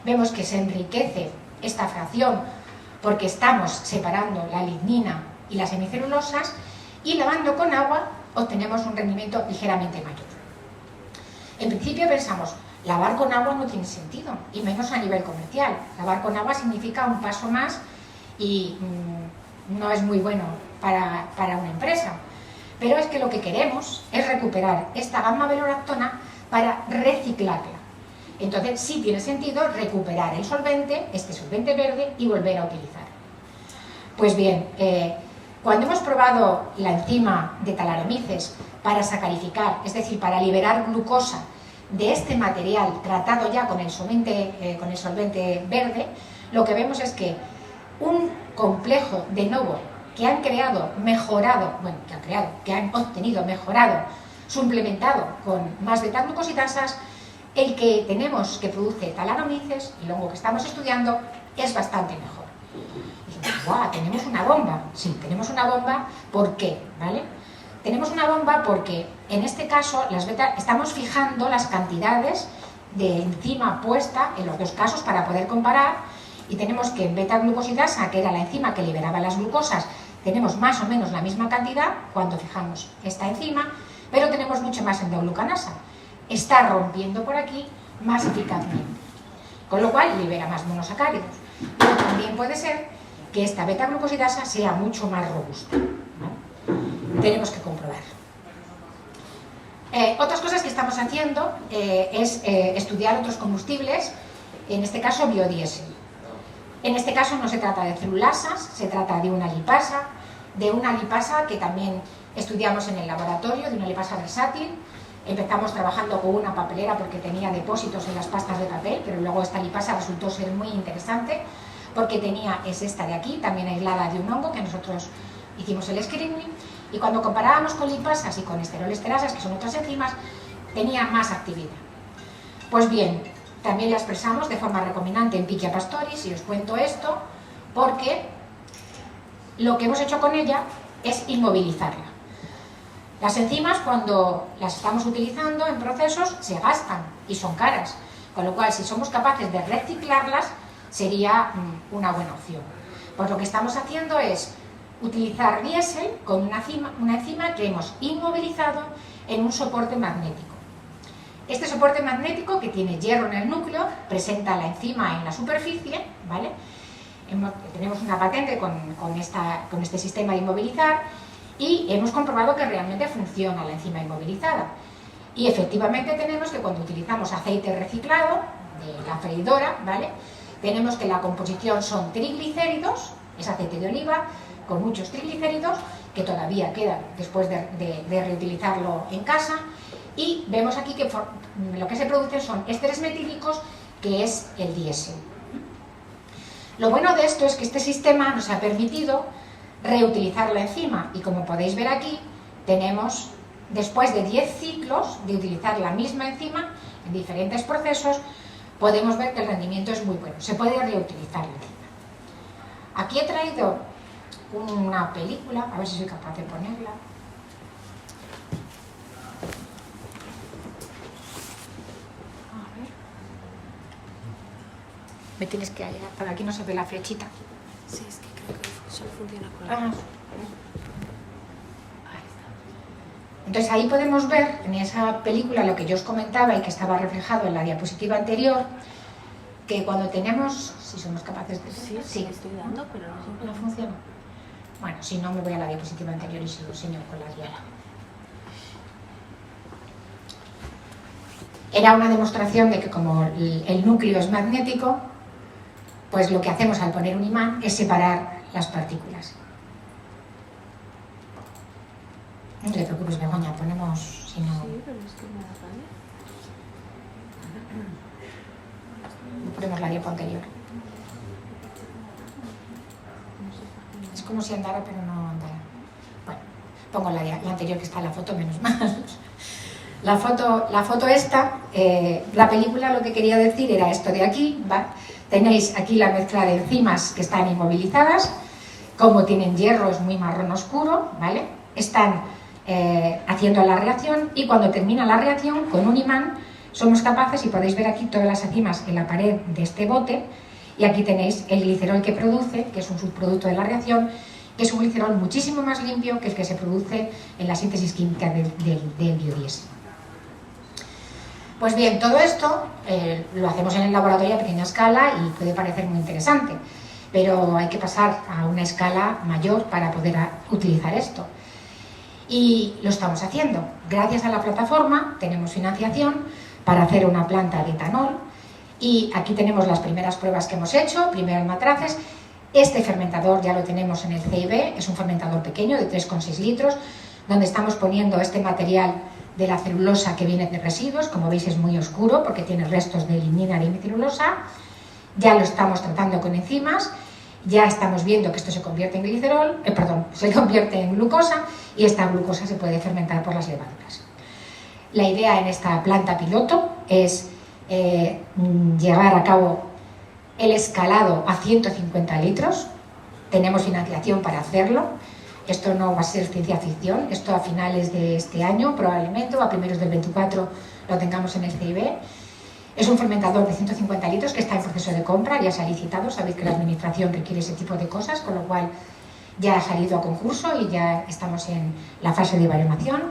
vemos que se enriquece esta fracción porque estamos separando la lignina y las hemicelulosas, y lavando con agua obtenemos un rendimiento ligeramente mayor. En principio pensamos, lavar con agua no tiene sentido, y menos a nivel comercial. Lavar con agua significa un paso más y no es muy bueno para una empresa. Pero es que lo que queremos es recuperar esta gamma-valorolactona para reciclarla. Entonces sí tiene sentido recuperar el solvente, este solvente verde, y volver a utilizar. Pues bien, cuando hemos probado la enzima de Talaromyces para sacarificar, es decir, para liberar glucosa de este material tratado ya con el solvente verde, lo que vemos es que un complejo de novo que han creado, que han obtenido, mejorado, suplementado con más beta-glucosidasas, el que tenemos que produce Talaromyces, el hongo que estamos estudiando, es bastante mejor. Y decimos, ¡guau! Tenemos una bomba. Sí, tenemos una bomba. ¿Por qué? ¿Vale? Tenemos una bomba porque, en este caso, estamos fijando las cantidades de enzima puesta en los dos casos para poder comparar, y tenemos que en beta-glucosidasa, que era la enzima que liberaba las glucosas, tenemos más o menos la misma cantidad cuando fijamos esta enzima, pero tenemos mucho más endoglucanasa. Está rompiendo por aquí más eficazmente, con lo cual libera más monosacáridos. Pero también puede ser que esta beta-glucosidasa sea mucho más robusta, ¿vale? Tenemos que comprobarlo. Otras cosas que estamos haciendo es estudiar otros combustibles, en este caso biodiesel. En este caso no se trata de celulasas, se trata de una lipasa que también estudiamos en el laboratorio, de una lipasa versátil. Empezamos trabajando con una papelera porque tenía depósitos en las pastas de papel, pero luego esta lipasa resultó ser muy interesante porque es esta de aquí, también aislada de un hongo, que nosotros hicimos el screening, y cuando comparábamos con lipasas y con esterolesterasas, que son otras enzimas, tenía más actividad. Pues bien, también la expresamos de forma recombinante en Pichia pastoris, y os cuento esto porque lo que hemos hecho con ella es inmovilizarla. Las enzimas, cuando las estamos utilizando en procesos, se gastan y son caras, con lo cual si somos capaces de reciclarlas sería una buena opción. Pues lo que estamos haciendo es utilizar diésel con una enzima que hemos inmovilizado en un soporte magnético. Este soporte magnético, que tiene hierro en el núcleo, presenta la enzima en la superficie, ¿vale? Tenemos una patente con este sistema de inmovilizar, y hemos comprobado que realmente funciona la enzima inmovilizada. Y efectivamente tenemos que cuando utilizamos aceite reciclado de la freidora, ¿vale?, tenemos que la composición son triglicéridos, es aceite de oliva con muchos triglicéridos que todavía quedan después de reutilizarlo en casa, y vemos aquí que lo que se producen son ésteres metílicos, que es el diésel. Lo bueno de esto es que este sistema nos ha permitido reutilizar la enzima, y como podéis ver aquí, tenemos, después de 10 ciclos de utilizar la misma enzima en diferentes procesos, podemos ver que el rendimiento es muy bueno, se puede reutilizar la enzima. Aquí he traído una película, a ver si soy capaz de ponerla. A ver. Me tienes que hallar, por aquí no se ve la flechita. Sí, es que creo que solo funciona con la... Ah. Entonces ahí podemos ver en esa película lo que yo os comentaba y que estaba reflejado en la diapositiva anterior, que cuando tenemos, si somos capaces de... Sí, estoy dando, pero no funciona. Bueno, si no me voy a la diapositiva anterior y se lo enseño con la guía. Era una demostración de que como el núcleo es magnético, pues lo que hacemos al poner un imán es separar las partículas. No te preocupes, Begoña, ponemos, si no... Sí, pero es que me da rabia. Ponemos la diapo anterior. Es como si andara, pero no andara. Bueno, pongo la anterior, que está en la foto, menos mal. La foto esta, la película, lo que quería decir era esto de aquí, ¿va? Tenéis aquí la mezcla de enzimas que están inmovilizadas, como tienen hierro, es muy marrón oscuro, ¿vale? Están haciendo la reacción, y cuando termina la reacción, con un imán, somos capaces, y podéis ver aquí todas las enzimas en la pared de este bote, y aquí tenéis el glicerol que produce, que es un subproducto de la reacción, que es un glicerol muchísimo más limpio que el que se produce en la síntesis química del biodiesel. Pues bien, todo esto lo hacemos en el laboratorio a pequeña escala y puede parecer muy interesante, pero hay que pasar a una escala mayor para poder utilizar esto. Y lo estamos haciendo. Gracias a la plataforma tenemos financiación para hacer una planta de etanol, y aquí tenemos las primeras pruebas que hemos hecho, primero en matraces. Este fermentador ya lo tenemos en el CIB, es un fermentador pequeño de 3,6 litros, donde estamos poniendo este material de la celulosa que viene de residuos. Como veis es muy oscuro porque tiene restos de lignina y celulosa. Ya lo estamos tratando con enzimas, ya estamos viendo que esto se convierte en se convierte en glucosa, y esta glucosa se puede fermentar por las levaduras. La idea en esta planta piloto es llevar a cabo el escalado a 150 litros. Tenemos financiación para hacerlo. Esto no va a ser ciencia ficción, esto a finales de este año probablemente, o a primeros del 24 lo tengamos en el CIB. Es un fermentador de 150 litros que está en proceso de compra, ya se ha licitado, sabéis que la administración requiere ese tipo de cosas, con lo cual ya ha salido a concurso y ya estamos en la fase de evaluación.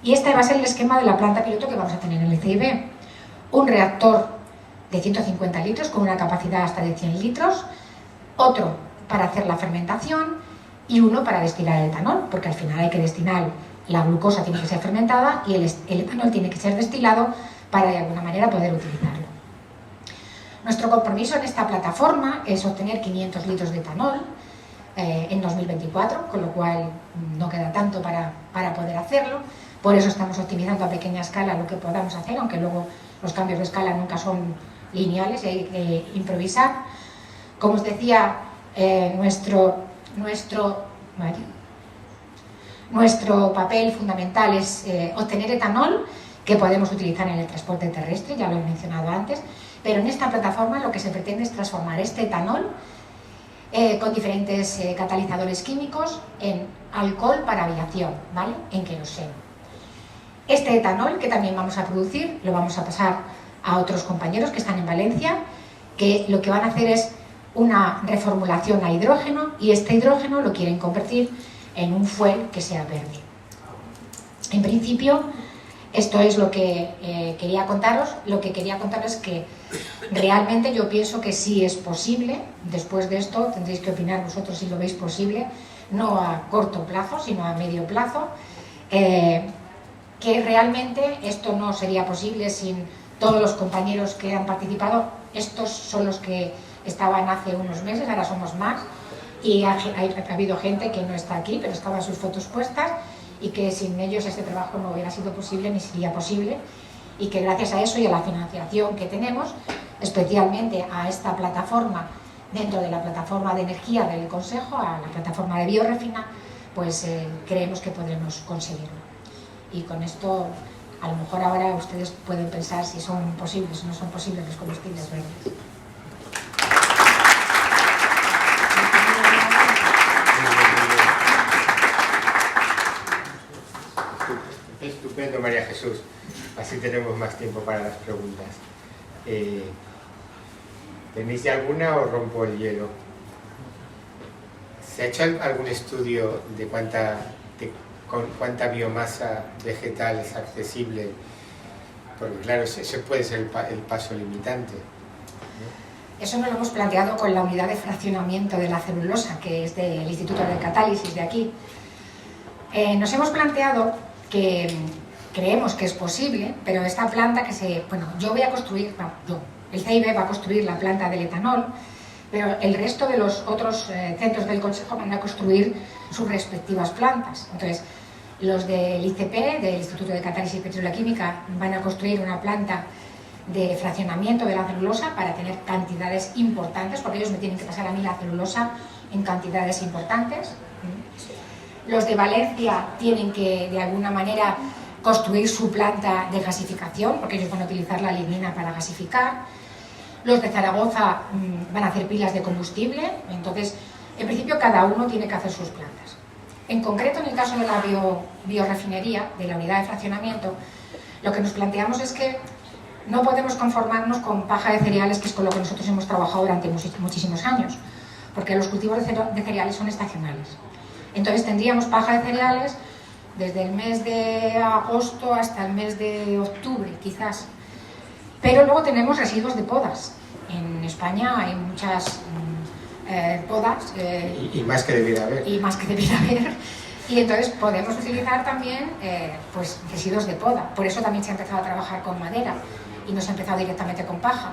Y este va a ser el esquema de la planta piloto que vamos a tener en el CIB. Un reactor de 150 litros con una capacidad hasta de 100 litros, otro para hacer la fermentación y uno para destilar el etanol, porque al final hay que destilar, la glucosa tiene que ser fermentada y el etanol tiene que ser destilado para de alguna manera poder utilizarlo. Nuestro compromiso en esta plataforma es obtener 500 litros de etanol en 2024, con lo cual no queda tanto para poder hacerlo. Por eso estamos optimizando a pequeña escala lo que podamos hacer, aunque luego los cambios de escala nunca son lineales y hay que improvisar. Como os decía, nuestro papel fundamental es obtener etanol que podemos utilizar en el transporte terrestre, ya lo he mencionado antes, pero en esta plataforma lo que se pretende es transformar este etanol con diferentes catalizadores químicos en alcohol para aviación, ¿vale? En queroseno. Este etanol que también vamos a producir lo vamos a pasar a otros compañeros que están en Valencia, que lo que van a hacer es una reformulación a hidrógeno, y este hidrógeno lo quieren convertir en un fuel que sea verde. En principio, esto es lo que quería contaros. Lo que quería contaros es que realmente yo pienso que sí es posible. Después de esto tendréis que opinar vosotros si lo veis posible, no a corto plazo, sino a medio plazo, que realmente esto no sería posible sin todos los compañeros que han participado. Estos son los que estaban hace unos meses, ahora somos más, y ha habido gente que no está aquí, pero estaban sus fotos puestas, y que sin ellos este trabajo no hubiera sido posible ni sería posible, y que gracias a eso y a la financiación que tenemos, especialmente a esta plataforma, dentro de la plataforma de energía del Consejo, a la plataforma de Biorefina, pues creemos que podremos conseguirlo. Y con esto, a lo mejor ahora ustedes pueden pensar si son posibles o no son posibles los combustibles verdes. Estupendo, María Jesús. Así tenemos más tiempo para las preguntas. ¿Tenéis ya alguna o rompo el hielo? ¿Se ha hecho algún estudio de cuánta biomasa vegetal es accesible? Porque claro, ese puede ser el paso limitante, ¿no? Eso nos lo hemos planteado con la unidad de fraccionamiento de la celulosa, que es del Instituto de Catálisis de aquí. Nos hemos planteado que creemos que es posible, pero esta planta yo voy a construir, el CIB va a construir la planta del etanol, pero el resto de los otros centros del Consejo van a construir sus respectivas plantas. Entonces, los del ICP, del Instituto de Catálisis y Petroquímica, van a construir una planta de fraccionamiento de la celulosa para tener cantidades importantes, porque ellos me tienen que pasar a mí la celulosa en cantidades importantes. Los de Valencia tienen que, de alguna manera, construir su planta de gasificación, porque ellos van a utilizar la lignina para gasificar. Los de Zaragoza van a hacer pilas de combustible. Entonces, en principio, cada uno tiene que hacer sus plantas. En concreto, en el caso de la biorefinería, de la unidad de fraccionamiento, lo que nos planteamos es que no podemos conformarnos con paja de cereales, que es con lo que nosotros hemos trabajado durante muchísimos años, porque los cultivos de cereales son estacionales. Entonces tendríamos paja de cereales desde el mes de agosto hasta el mes de octubre, quizás. Pero luego tenemos residuos de podas. En España hay muchas podas. Y más que debiera haber. Y más que debiera haber. Y entonces podemos utilizar también residuos de poda. Por eso también se ha empezado a trabajar con madera y no se ha empezado directamente con paja.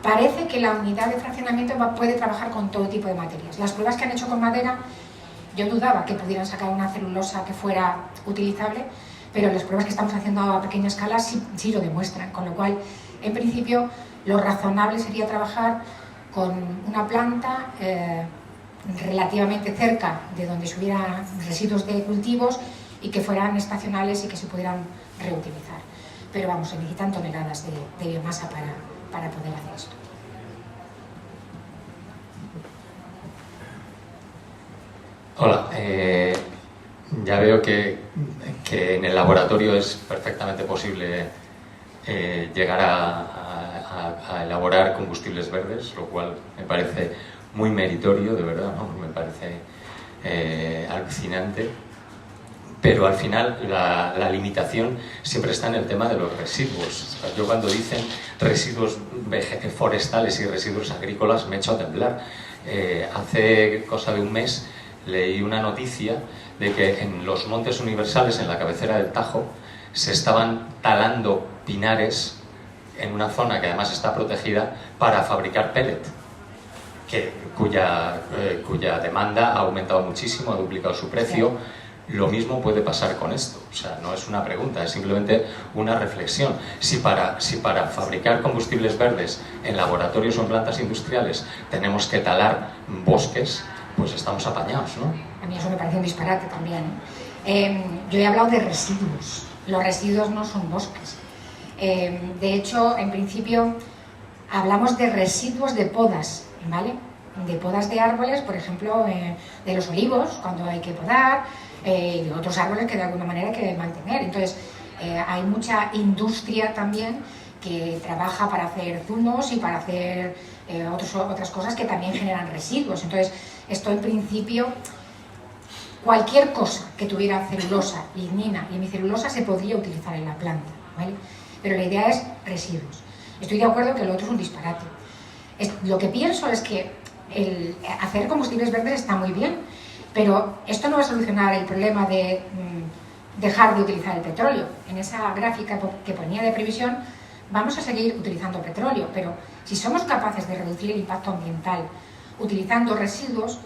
Parece que la unidad de fraccionamiento puede trabajar con todo tipo de materias. Las pruebas que han hecho con madera, yo dudaba que pudieran sacar una celulosa que fuera utilizable, pero las pruebas que estamos haciendo a pequeña escala sí lo demuestran, con lo cual, en principio, lo razonable sería trabajar con una planta relativamente cerca de donde se hubieran residuos de cultivos y que fueran estacionales y que se pudieran reutilizar. Pero vamos, se necesitan toneladas de biomasa para poder hacer esto. Hola, ya veo que en el laboratorio es perfectamente posible llegar a elaborar combustibles verdes, lo cual me parece muy meritorio, de verdad, ¿no? Me parece alucinante. Pero al final la limitación siempre está en el tema de los residuos. O sea, yo cuando dicen residuos forestales y residuos agrícolas me echo a temblar. Hace cosa de un mes leí una noticia de que en los Montes Universales, en la cabecera del Tajo, se estaban talando pinares en una zona que además está protegida para fabricar pellet, cuya demanda ha aumentado muchísimo, ha duplicado su precio. Lo mismo puede pasar con esto. O sea, no es una pregunta, es simplemente una reflexión. Si para fabricar combustibles verdes en laboratorios o en plantas industriales tenemos que talar bosques, pues estamos apañados, ¿no? A mí eso me parece un disparate también. Yo he hablado de residuos. Los residuos no son bosques. De hecho, en principio, hablamos de residuos de podas, ¿vale? De podas de árboles, por ejemplo, de los olivos, cuando hay que podar, y de otros árboles que de alguna manera hay que mantener. Entonces, hay mucha industria también que trabaja para hacer zumos y para hacer otras cosas que también generan residuos. Entonces, esto en principio, cualquier cosa que tuviera celulosa, lignina y hemicelulosa se podría utilizar en la planta, ¿vale? Pero la idea es residuos. Estoy de acuerdo que lo otro es un disparate. Lo que pienso es que hacer combustibles verdes está muy bien, Pero esto no va a solucionar el problema de dejar de utilizar el petróleo. En esa gráfica que ponía de previsión, vamos a seguir utilizando petróleo, pero si somos capaces de reducir el impacto ambiental utilizando residuos,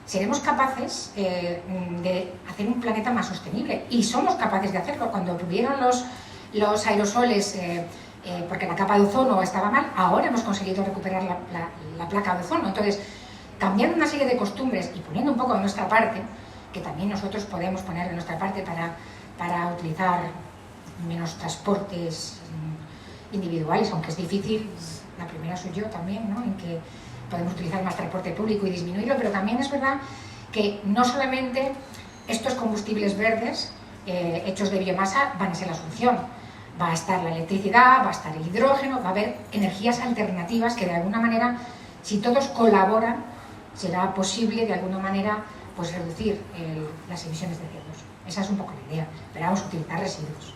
seremos capaces de hacer un planeta más sostenible. Y somos capaces de hacerlo. Cuando tuvieron los aerosoles, porque la capa de ozono estaba mal, ahora hemos conseguido recuperar la placa de ozono. Entonces, cambiando una serie de costumbres y poniendo un poco de nuestra parte, que también nosotros podemos poner de nuestra parte para utilizar menos transportes individuales, aunque es difícil, la primera soy yo también, ¿no? En que podemos utilizar más transporte público y disminuirlo, pero también es verdad que no solamente estos combustibles verdes hechos de biomasa van a ser la solución. Va a estar la electricidad, va a estar el hidrógeno, va a haber energías alternativas que de alguna manera, si todos colaboran, será posible de alguna manera pues reducir las emisiones de CO2. Esa es un poco la idea, pero vamos a utilizar residuos,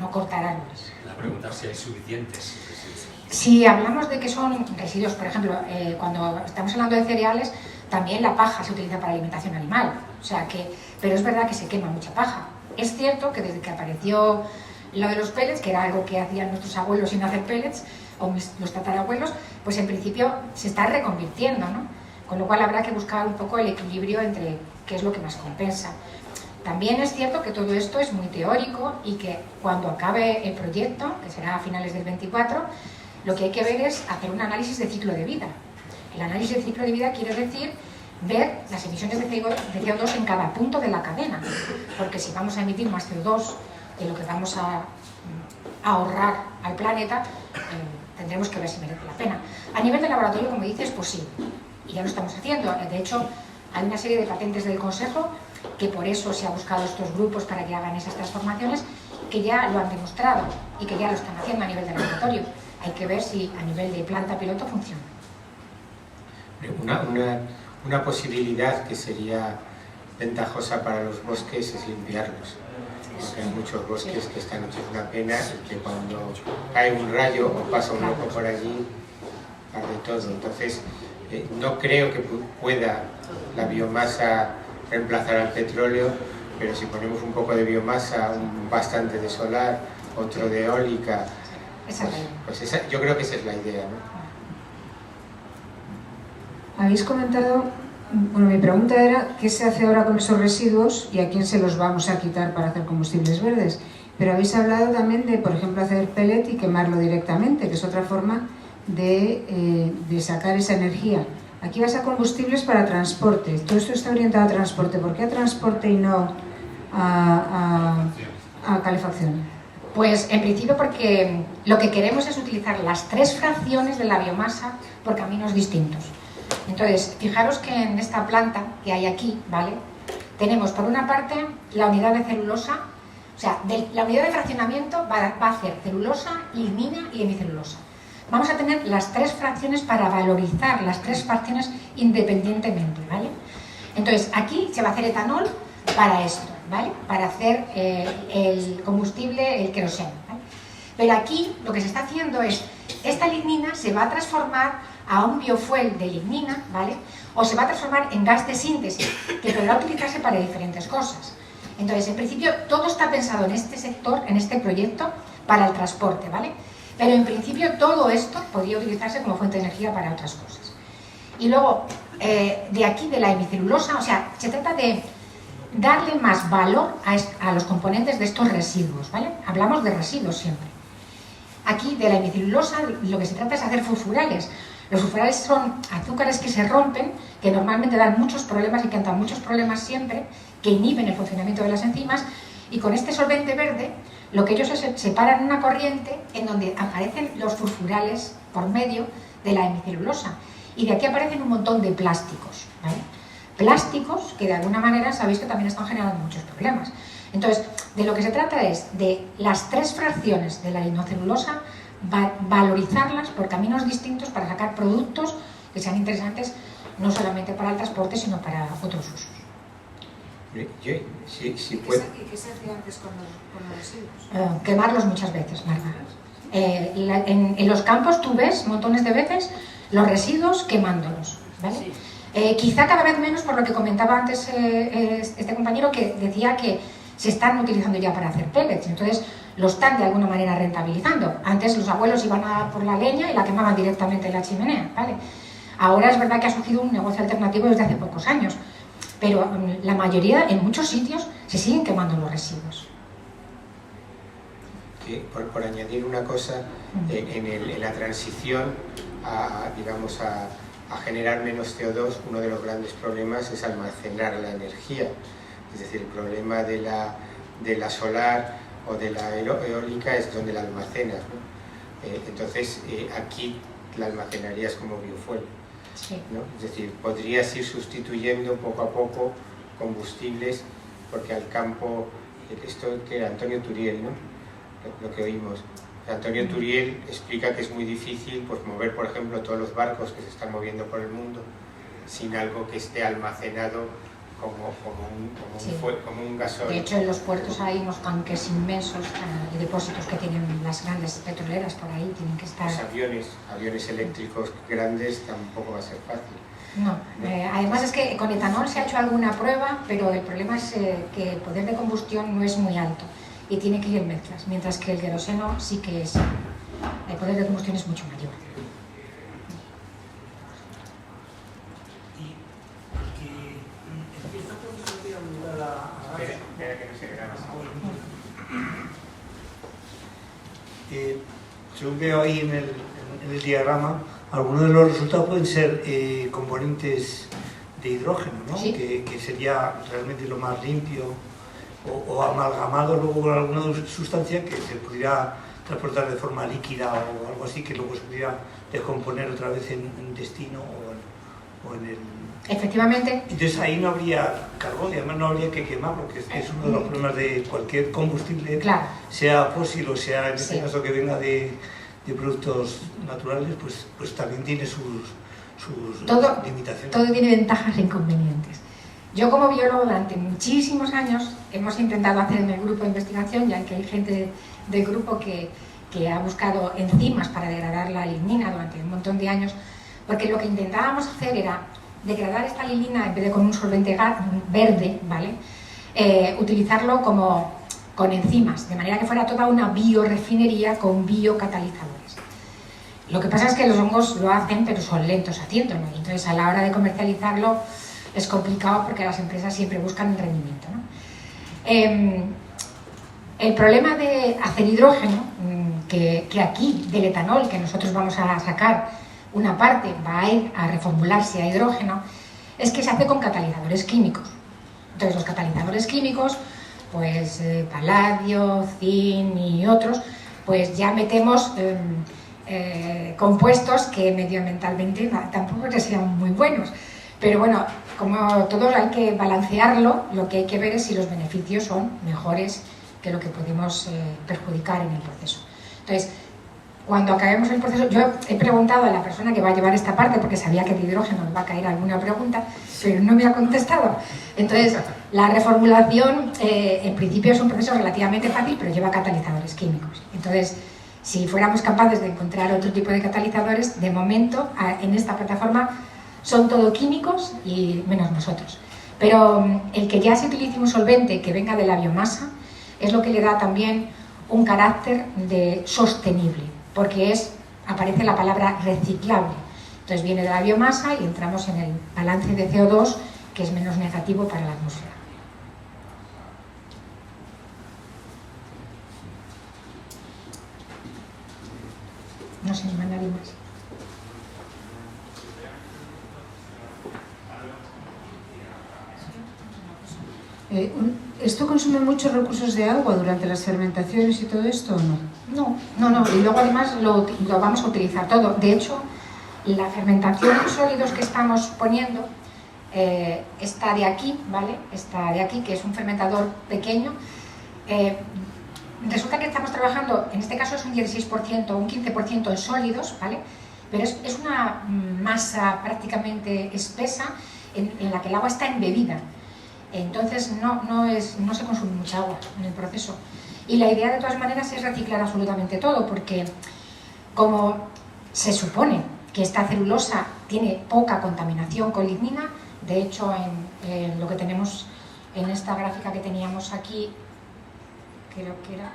no cortar árboles. La pregunta es si hay suficientes residuos. Si hablamos de que son residuos, por ejemplo, cuando estamos hablando de cereales, también la paja se utiliza para alimentación animal, o sea que, pero es verdad que se quema mucha paja. Es cierto que desde que apareció lo de los pellets, que era algo que hacían nuestros abuelos sin hacer pellets, o los tatarabuelos, pues en principio se está reconvirtiendo, ¿no? Con lo cual habrá que buscar un poco el equilibrio entre qué es lo que más compensa. También es cierto que todo esto es muy teórico y que cuando acabe el proyecto, que será a finales del 24, lo que hay que ver es hacer un análisis de ciclo de vida. El análisis de ciclo de vida quiere decir ver las emisiones de CO2 en cada punto de la cadena, porque si vamos a emitir más CO2 de lo que vamos a ahorrar al planeta, tendremos que ver si merece la pena. A nivel de laboratorio, como dices, pues sí, y ya lo estamos haciendo. De hecho, hay una serie de patentes del Consejo, que por eso se ha buscado estos grupos para que hagan esas transformaciones, que ya lo han demostrado y que ya lo están haciendo a nivel de laboratorio. Hay que ver si a nivel de planta piloto funciona. Una posibilidad que sería ventajosa para los bosques es limpiarlos. Porque hay muchos bosques que están hechos una pena y que cuando cae un rayo o pasa un loco por allí, arde todo. Entonces, no creo que pueda la biomasa reemplazar al petróleo, pero si ponemos un poco de biomasa, bastante de solar, otro de eólica, yo creo que esa es la idea, ¿no? Habéis comentado, bueno, mi pregunta era qué se hace ahora con esos residuos y a quién se los vamos a quitar para hacer combustibles verdes, pero habéis hablado también de, por ejemplo, hacer pellet y quemarlo directamente, que es otra forma de sacar esa energía. Aquí vas a combustibles para transporte, todo esto está orientado a transporte. ¿Por qué a transporte y no a calefacción? Pues en principio porque lo que queremos es utilizar las tres fracciones de la biomasa por caminos distintos. Entonces, fijaros que en esta planta que hay aquí, ¿vale? Tenemos por una parte la unidad de celulosa, o sea, la unidad de fraccionamiento va a hacer celulosa, lignina y hemicelulosa. Vamos a tener las tres fracciones para valorizar las tres fracciones independientemente, ¿vale? Entonces, aquí se va a hacer etanol para esto, ¿vale? Para hacer el combustible, el queroseno, ¿vale? Pero aquí lo que se está haciendo es, esta lignina se va a transformar a un biofuel de lignina, ¿vale? O se va a transformar en gas de síntesis, que podrá utilizarse para diferentes cosas. Entonces, en principio, todo está pensado en este sector, en este proyecto, para el transporte, ¿vale? Pero en principio todo esto podría utilizarse como fuente de energía para otras cosas. Y luego, de aquí, de la hemicelulosa, o sea, se trata de darle más valor a los componentes de estos residuos, ¿vale? Hablamos de residuos siempre. Aquí, de la hemicelulosa, lo que se trata es hacer furfurales. Los furfurales son azúcares que se rompen, que normalmente dan muchos problemas y que dan muchos problemas siempre, que inhiben el funcionamiento de las enzimas, y con este solvente verde, lo que ellos es separan una corriente en donde aparecen los furfurales por medio de la hemicelulosa, y de aquí aparecen un montón de plásticos, ¿vale? Plásticos que de alguna manera sabéis que también están generando muchos problemas. Entonces, de lo que se trata es de las tres fracciones de la lignocelulosa, valorizarlas por caminos distintos para sacar productos que sean interesantes no solamente para el transporte, sino para otros usos. Si puedo. ¿Y qué se hacía antes con los residuos? Quemarlos muchas veces, Marta. En los campos tú ves montones de veces los residuos quemándolos, ¿vale? Quizá cada vez menos, por lo que comentaba antes este compañero, que decía que se están utilizando ya para hacer pellets, entonces lo están de alguna manera rentabilizando. Antes los abuelos iban a por la leña y la quemaban directamente en la chimenea, ¿vale? Ahora es verdad que ha surgido un negocio alternativo desde hace pocos años, pero la mayoría, en muchos sitios, se siguen quemando los residuos. Por añadir una cosa, en la transición digamos, a generar menos CO2, uno de los grandes problemas es almacenar la energía. Es decir, el problema de la solar o de la eólica es donde la almacenas, ¿no? Entonces, aquí la almacenarías como biofuel, ¿no? Es decir, podrías ir sustituyendo poco a poco combustibles, porque al campo, esto que era Antonio Turiel, ¿no? Lo que oímos. Antonio Turiel explica que es muy difícil pues, mover, por ejemplo, todos los barcos que se están moviendo por el mundo sin algo que esté almacenado como un gasoil. De hecho, en los puertos hay unos tanques inmensos de depósitos que tienen las grandes petroleras por ahí, tienen que estar... Los aviones eléctricos grandes tampoco va a ser fácil. No, además es que con etanol se ha hecho alguna prueba, pero el problema es que el poder de combustión no es muy alto y tiene que ir en mezclas, mientras que el queroseno sí que es... el poder de combustión es mucho mayor. Espera que no se graba. Según veo ahí en el diagrama, algunos de los resultados pueden ser componentes de hidrógeno, ¿no? ¿Sí? Que sería realmente lo más limpio, o amalgamado luego con alguna sustancia que se pudiera transportar de forma líquida o algo así, que luego se pudiera descomponer otra vez en intestino o en el... Efectivamente. Entonces ahí no habría carbón y además no habría que quemarlo, que es uno de los problemas de cualquier combustible, claro, sea fósil o sea en este sí, caso que venga de productos naturales, pues también tiene sus limitaciones. Todo tiene ventajas e inconvenientes. Yo como biólogo durante muchísimos años hemos intentado hacer en el grupo de investigación, ya que hay gente del grupo que ha buscado enzimas para degradar la lignina durante un montón de años, porque lo que intentábamos hacer era degradar esta lignina en vez de con un solvente verde, ¿vale? Utilizarlo con enzimas, de manera que fuera toda una biorefinería con biocatalizadores. Lo que pasa es que los hongos lo hacen, pero son lentos haciéndolo, y entonces a la hora de comercializarlo es complicado porque las empresas siempre buscan el rendimiento, ¿no? El problema de hacer hidrógeno, que aquí del etanol que nosotros vamos a sacar, una parte va a ir a reformularse a hidrógeno, es que se hace con catalizadores químicos. Entonces los catalizadores químicos, pues paladio, zinc y otros, pues ya metemos compuestos que medioambientalmente tampoco que sean muy buenos. Pero bueno, como todos hay que balancearlo, lo que hay que ver es si los beneficios son mejores que lo que podemos perjudicar en el proceso. Entonces, cuando acabemos el proceso, yo he preguntado a la persona que va a llevar esta parte, porque sabía que de hidrógeno me va a caer alguna pregunta, pero no me ha contestado. Entonces, la reformulación en principio es un proceso relativamente fácil, pero lleva catalizadores químicos. Entonces, si fuéramos capaces de encontrar otro tipo de catalizadores, de momento, en esta plataforma, son todo químicos y menos nosotros. Pero el que ya se utilice un solvente que venga de la biomasa es lo que le da también un carácter de sostenible, porque aparece la palabra reciclable. Entonces viene de la biomasa y entramos en el balance de CO2, que es menos negativo para la atmósfera. No se anima nadie más. ¿Esto consume muchos recursos de agua durante las fermentaciones y todo esto o no? No. Y luego además lo vamos a utilizar todo. De hecho, la fermentación en sólidos que estamos poniendo, esta de aquí, ¿vale? Esta de aquí, que es un fermentador pequeño, resulta que estamos trabajando, en este caso es un 16% o un 15% en sólidos, ¿vale? Pero es una masa prácticamente espesa en la que el agua está embebida. Entonces no se consume mucha agua en el proceso. Y la idea de todas maneras es reciclar absolutamente todo, porque como se supone que esta celulosa tiene poca contaminación con lignina. De hecho, en lo que tenemos en esta gráfica que teníamos aquí, creo que era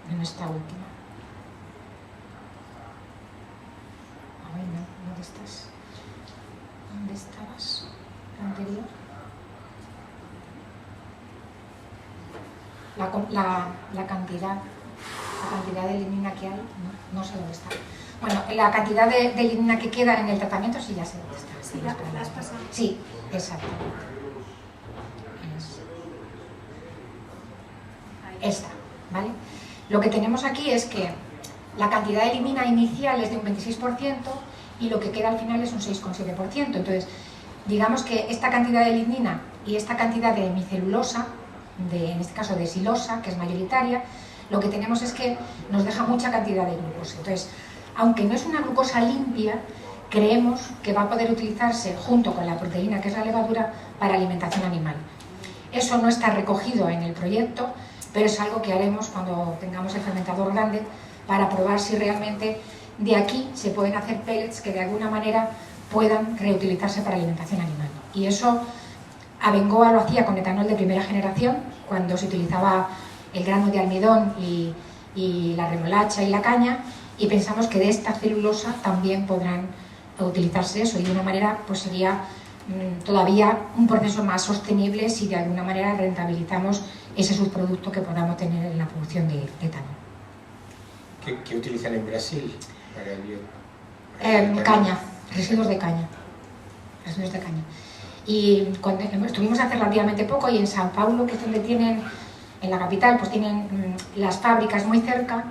en esta última. A ver, ¿dónde estás? ¿Dónde estabas? ¿La anterior? La cantidad de lignina que hay, no sé dónde está. Bueno, la cantidad de lignina que queda en el tratamiento sí ya sé dónde está. Sí, la has pasado. Sí, exacto. Esta, ¿vale? Lo que tenemos aquí es que la cantidad de lignina inicial es de un 26% y lo que queda al final es un 6,7%. Entonces, digamos que esta cantidad de lignina y esta cantidad de hemicelulosa, en este caso de silosa, que es mayoritaria, lo que tenemos es que nos deja mucha cantidad de glucosa. Entonces, aunque no es una glucosa limpia, creemos que va a poder utilizarse junto con la proteína, que es la levadura, para alimentación animal. Eso no está recogido en el proyecto, pero es algo que haremos cuando tengamos el fermentador grande para probar si realmente de aquí se pueden hacer pellets que de alguna manera puedan reutilizarse para alimentación animal. Y eso Abengoa lo hacía con etanol de primera generación, cuando se utilizaba el grano de almidón y la remolacha y la caña, y pensamos que de esta celulosa también podrán utilizarse eso, y de una manera pues sería todavía un proceso más sostenible si de alguna manera rentabilizamos ese subproducto que podamos tener en la producción de etanol. ¿Qué utilizan en Brasil? Caña, residuos de caña. Residuos de caña. Y cuando estuvimos hace relativamente poco, y en São Paulo, que es donde tienen, en la capital, pues tienen las fábricas muy cerca,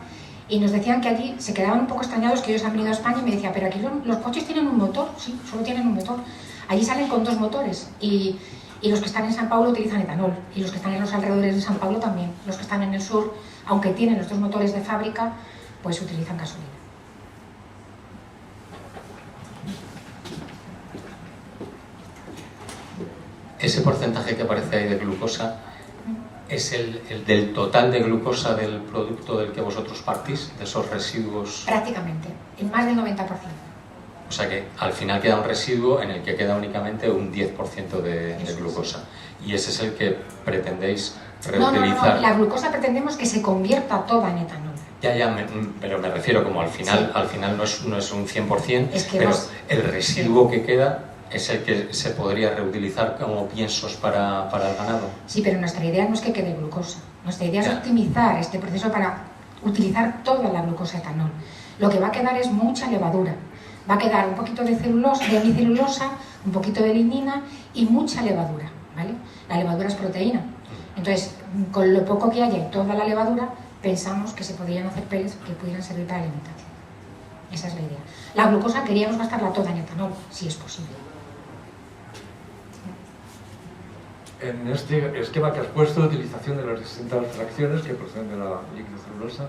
y nos decían que allí se quedaban un poco extrañados que ellos han venido a España, y me decía, pero aquí los coches tienen un motor. Sí, solo tienen un motor. Allí salen con 2 motores, y los que están en São Paulo utilizan etanol, y los que están en los alrededores de São Paulo también. Los que están en el sur, aunque tienen los 2 motores de fábrica, pues utilizan gasolina. Ese porcentaje que aparece ahí de glucosa es el del total de glucosa del producto del que vosotros partís, de esos residuos. Prácticamente, en más del 90%. O sea que al final queda un residuo en el que queda únicamente un 10% de glucosa. Y ese es el que pretendéis reutilizar. No, la glucosa pretendemos que se convierta toda en etanol. Pero me refiero como al final, Sí. Al final no es un 100%, Es que pero el residuo que queda es el que se podría reutilizar como piensos para el ganado. Sí, pero nuestra idea no es que quede glucosa. Nuestra idea es Ya. optimizar este proceso para utilizar toda la glucosa etanol. Lo que va a quedar es mucha levadura. Va a quedar un poquito de celulosa, de hemicelulosa, un poquito de lignina y mucha levadura, ¿vale? La levadura es proteína. Entonces, con lo poco que haya en toda la levadura, pensamos que se podrían hacer pellets que pudieran servir para alimentación. Esa es la idea. La glucosa queríamos gastarla toda en etanol, si es posible. En este esquema que has puesto de utilización de las distintas fracciones que proceden de la lignocelulosa,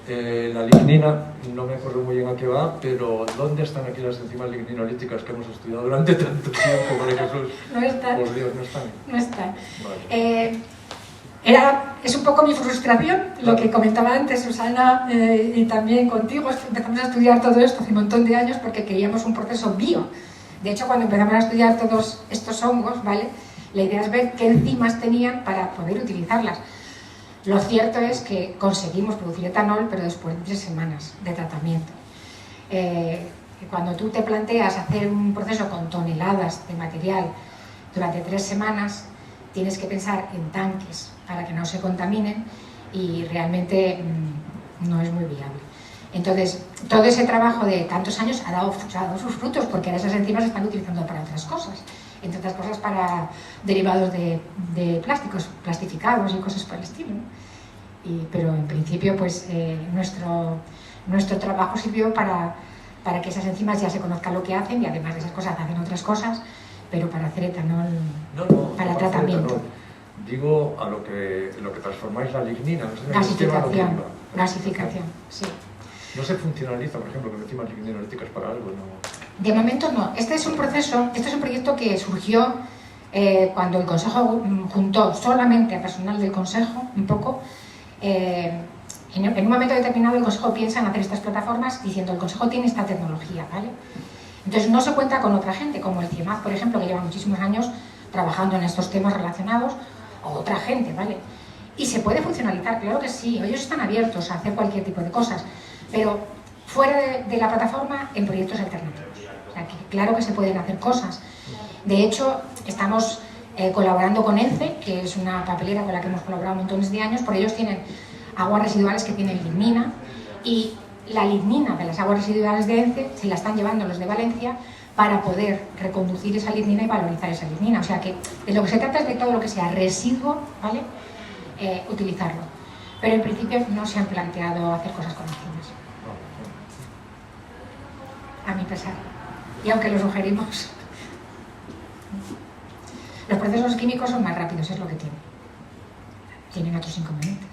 la lignina, no me acuerdo muy bien a qué va, pero ¿dónde están aquí las enzimas ligninolíticas que hemos estudiado durante tanto tiempo, María Jesús? No están. Por Dios, no están. No están. Vale. Es un poco mi frustración, lo que comentaba antes Susana y también contigo. Empezamos a estudiar todo esto hace un montón de años porque queríamos un proceso bio. De hecho, cuando empezamos a estudiar todos estos hongos, ¿vale? La idea es ver qué enzimas tenían para poder utilizarlas. Lo cierto es que conseguimos producir etanol, pero después de 3 semanas de tratamiento. Cuando tú te planteas hacer un proceso con toneladas de material durante 3 semanas, tienes que pensar en tanques para que no se contaminen y realmente no es muy viable. Entonces, todo ese trabajo de tantos años ha dado sus frutos, porque ahora esas enzimas se están utilizando para otras cosas. Entre otras cosas para derivados de plásticos, plastificados y cosas por el estilo, ¿no? Pero en principio pues nuestro trabajo sirvió para que esas enzimas ya se conozcan lo que hacen, y además de esas cosas hacen otras cosas, pero para hacer etanol, para tratamiento. Digo a lo que transformáis la lignina, no sé en el Gasificación, sistema no. gasificación, sí. No se funcionaliza, por ejemplo, con enzimas ligninolíticas para algo, ¿no? De momento no. Este es un proyecto que surgió cuando el Consejo juntó solamente a personal del Consejo, un poco, en un momento determinado el Consejo piensa en hacer estas plataformas diciendo el Consejo tiene esta tecnología, ¿vale? Entonces no se cuenta con otra gente, como el CIEMAG, por ejemplo, que lleva muchísimos años trabajando en estos temas relacionados, o otra gente, ¿vale? Y se puede funcionalizar, claro que sí, ellos están abiertos a hacer cualquier tipo de cosas, pero fuera de la plataforma en proyectos alternativos. O sea, que claro que se pueden hacer cosas. De hecho, estamos colaborando con ENCE, que es una papelera con la que hemos colaborado montones de años, porque ellos tienen aguas residuales que tienen lignina, y la lignina de las aguas residuales de ENCE se la están llevando los de Valencia para poder reconducir esa lignina y valorizar esa lignina. O sea que de lo que se trata es de todo lo que sea residuo, ¿vale? Utilizarlo. Pero en principio no se han planteado hacer cosas con encinas. A mi pesar. Y aunque lo sugerimos, los procesos químicos son más rápidos, es lo que tienen. Tienen otros inconvenientes.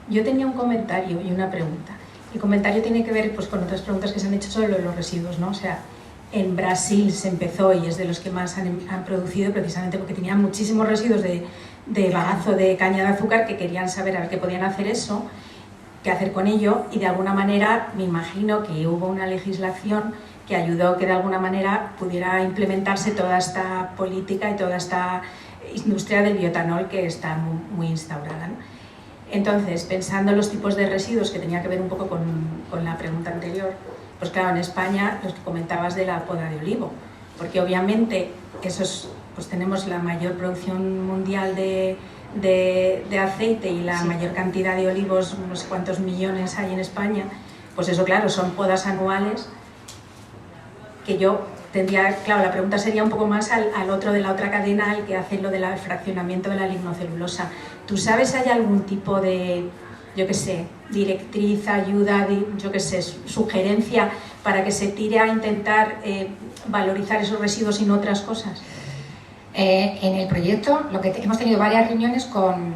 Yo tenía un comentario y una pregunta. El comentario tiene que ver pues, con otras preguntas que se han hecho sobre los residuos, ¿no? O sea, en Brasil se empezó y es de los que más han producido precisamente porque tenían muchísimos residuos de bagazo de caña de azúcar que querían saber a ver qué podían hacer eso, qué hacer con ello, y de alguna manera me imagino que hubo una legislación que ayudó que de alguna manera pudiera implementarse toda esta política y toda esta industria del bioetanol que está muy instaurada, ¿no? Entonces, pensando en los tipos de residuos, que tenía que ver un poco con la pregunta anterior, pues claro, en España, los que comentabas de la poda de olivo, porque obviamente esos, pues tenemos la mayor producción mundial de aceite y la mayor cantidad de olivos, no sé cuántos millones hay en España, pues eso claro, son podas anuales que yo tendría, claro, la pregunta sería un poco más al otro de la otra cadena, al que hace lo del fraccionamiento de la lignocelulosa. ¿Tú sabes si hay algún tipo de, yo qué sé, directriz, ayuda, yo qué sé, sugerencia para que se tire a intentar valorizar esos residuos y no otras cosas? En el proyecto hemos tenido varias reuniones con,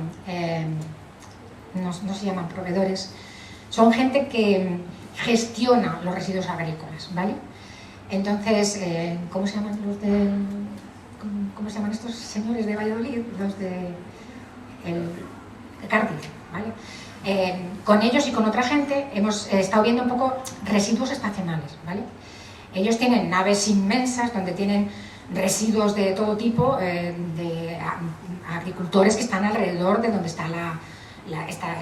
no se llaman proveedores, son gente que gestiona los residuos agrícolas, ¿vale? Entonces, ¿cómo se llaman cómo se llaman estos señores de Valladolid? Los de Cardiff, ¿vale? Con ellos y con otra gente hemos estado viendo un poco residuos estacionales, ¿vale? Ellos tienen naves inmensas donde tienen residuos de todo tipo, de agricultores que están alrededor de donde está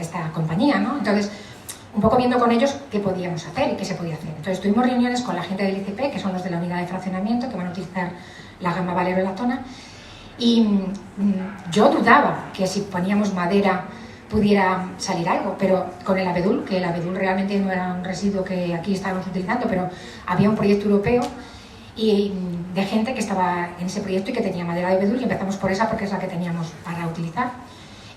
esta compañía, ¿no? Entonces, un poco viendo con ellos qué podíamos hacer y qué se podía hacer. Entonces tuvimos reuniones con la gente del ICP, que son los de la unidad de fraccionamiento, que van a utilizar la gama valero-lactona, y yo dudaba que si poníamos madera pudiera salir algo, pero con el abedul, que el abedul realmente no era un residuo que aquí estábamos utilizando, pero había un proyecto europeo y de gente que estaba en ese proyecto y que tenía madera de abedul, y empezamos por esa porque es la que teníamos para utilizar.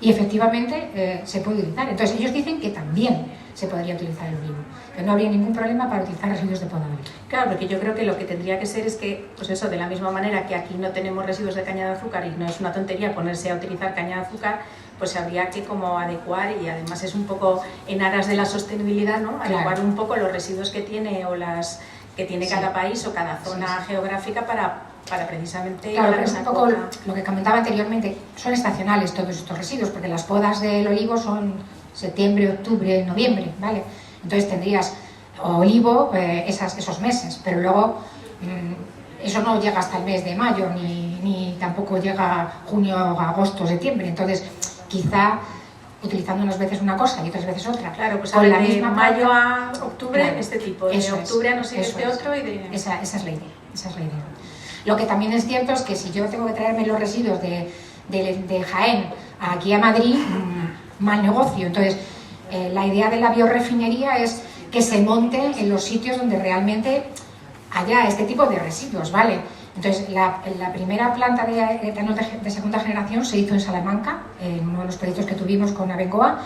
Y efectivamente se puede utilizar. Entonces ellos dicen que también se podría utilizar el olivo, que no habría ningún problema para utilizar residuos de poda de olivo. Claro, porque yo creo que lo que tendría que ser es que, pues eso, de la misma manera que aquí no tenemos residuos de caña de azúcar y no es una tontería ponerse a utilizar caña de azúcar, pues habría que como adecuar, y además es un poco en aras de la sostenibilidad, ¿no? Adecuar claro. Un poco los residuos que tiene o las que tiene cada país o cada zona geográfica para precisamente... Claro, pero es un poco lo que comentaba anteriormente, son estacionales todos estos residuos, porque las podas del olivo son septiembre, octubre, noviembre, ¿vale? Entonces tendrías olivo esos meses, pero luego eso no llega hasta el mes de mayo, ni tampoco llega junio, agosto, septiembre. Entonces, quizá utilizando unas veces una cosa y otras veces otra. Claro, pues con la misma mayo a octubre, claro, este tipo, de octubre a no sé este otro y de... Esa es la idea, esa es la idea. Lo que también es cierto es que si yo tengo que traerme los residuos de Jaén aquí a Madrid, mal negocio. Entonces, la idea de la biorefinería es que se monte en los sitios donde realmente haya este tipo de residuos, ¿vale? Entonces, la primera planta de etanol de segunda generación se hizo en Salamanca, en uno de los proyectos que tuvimos con Abengoa,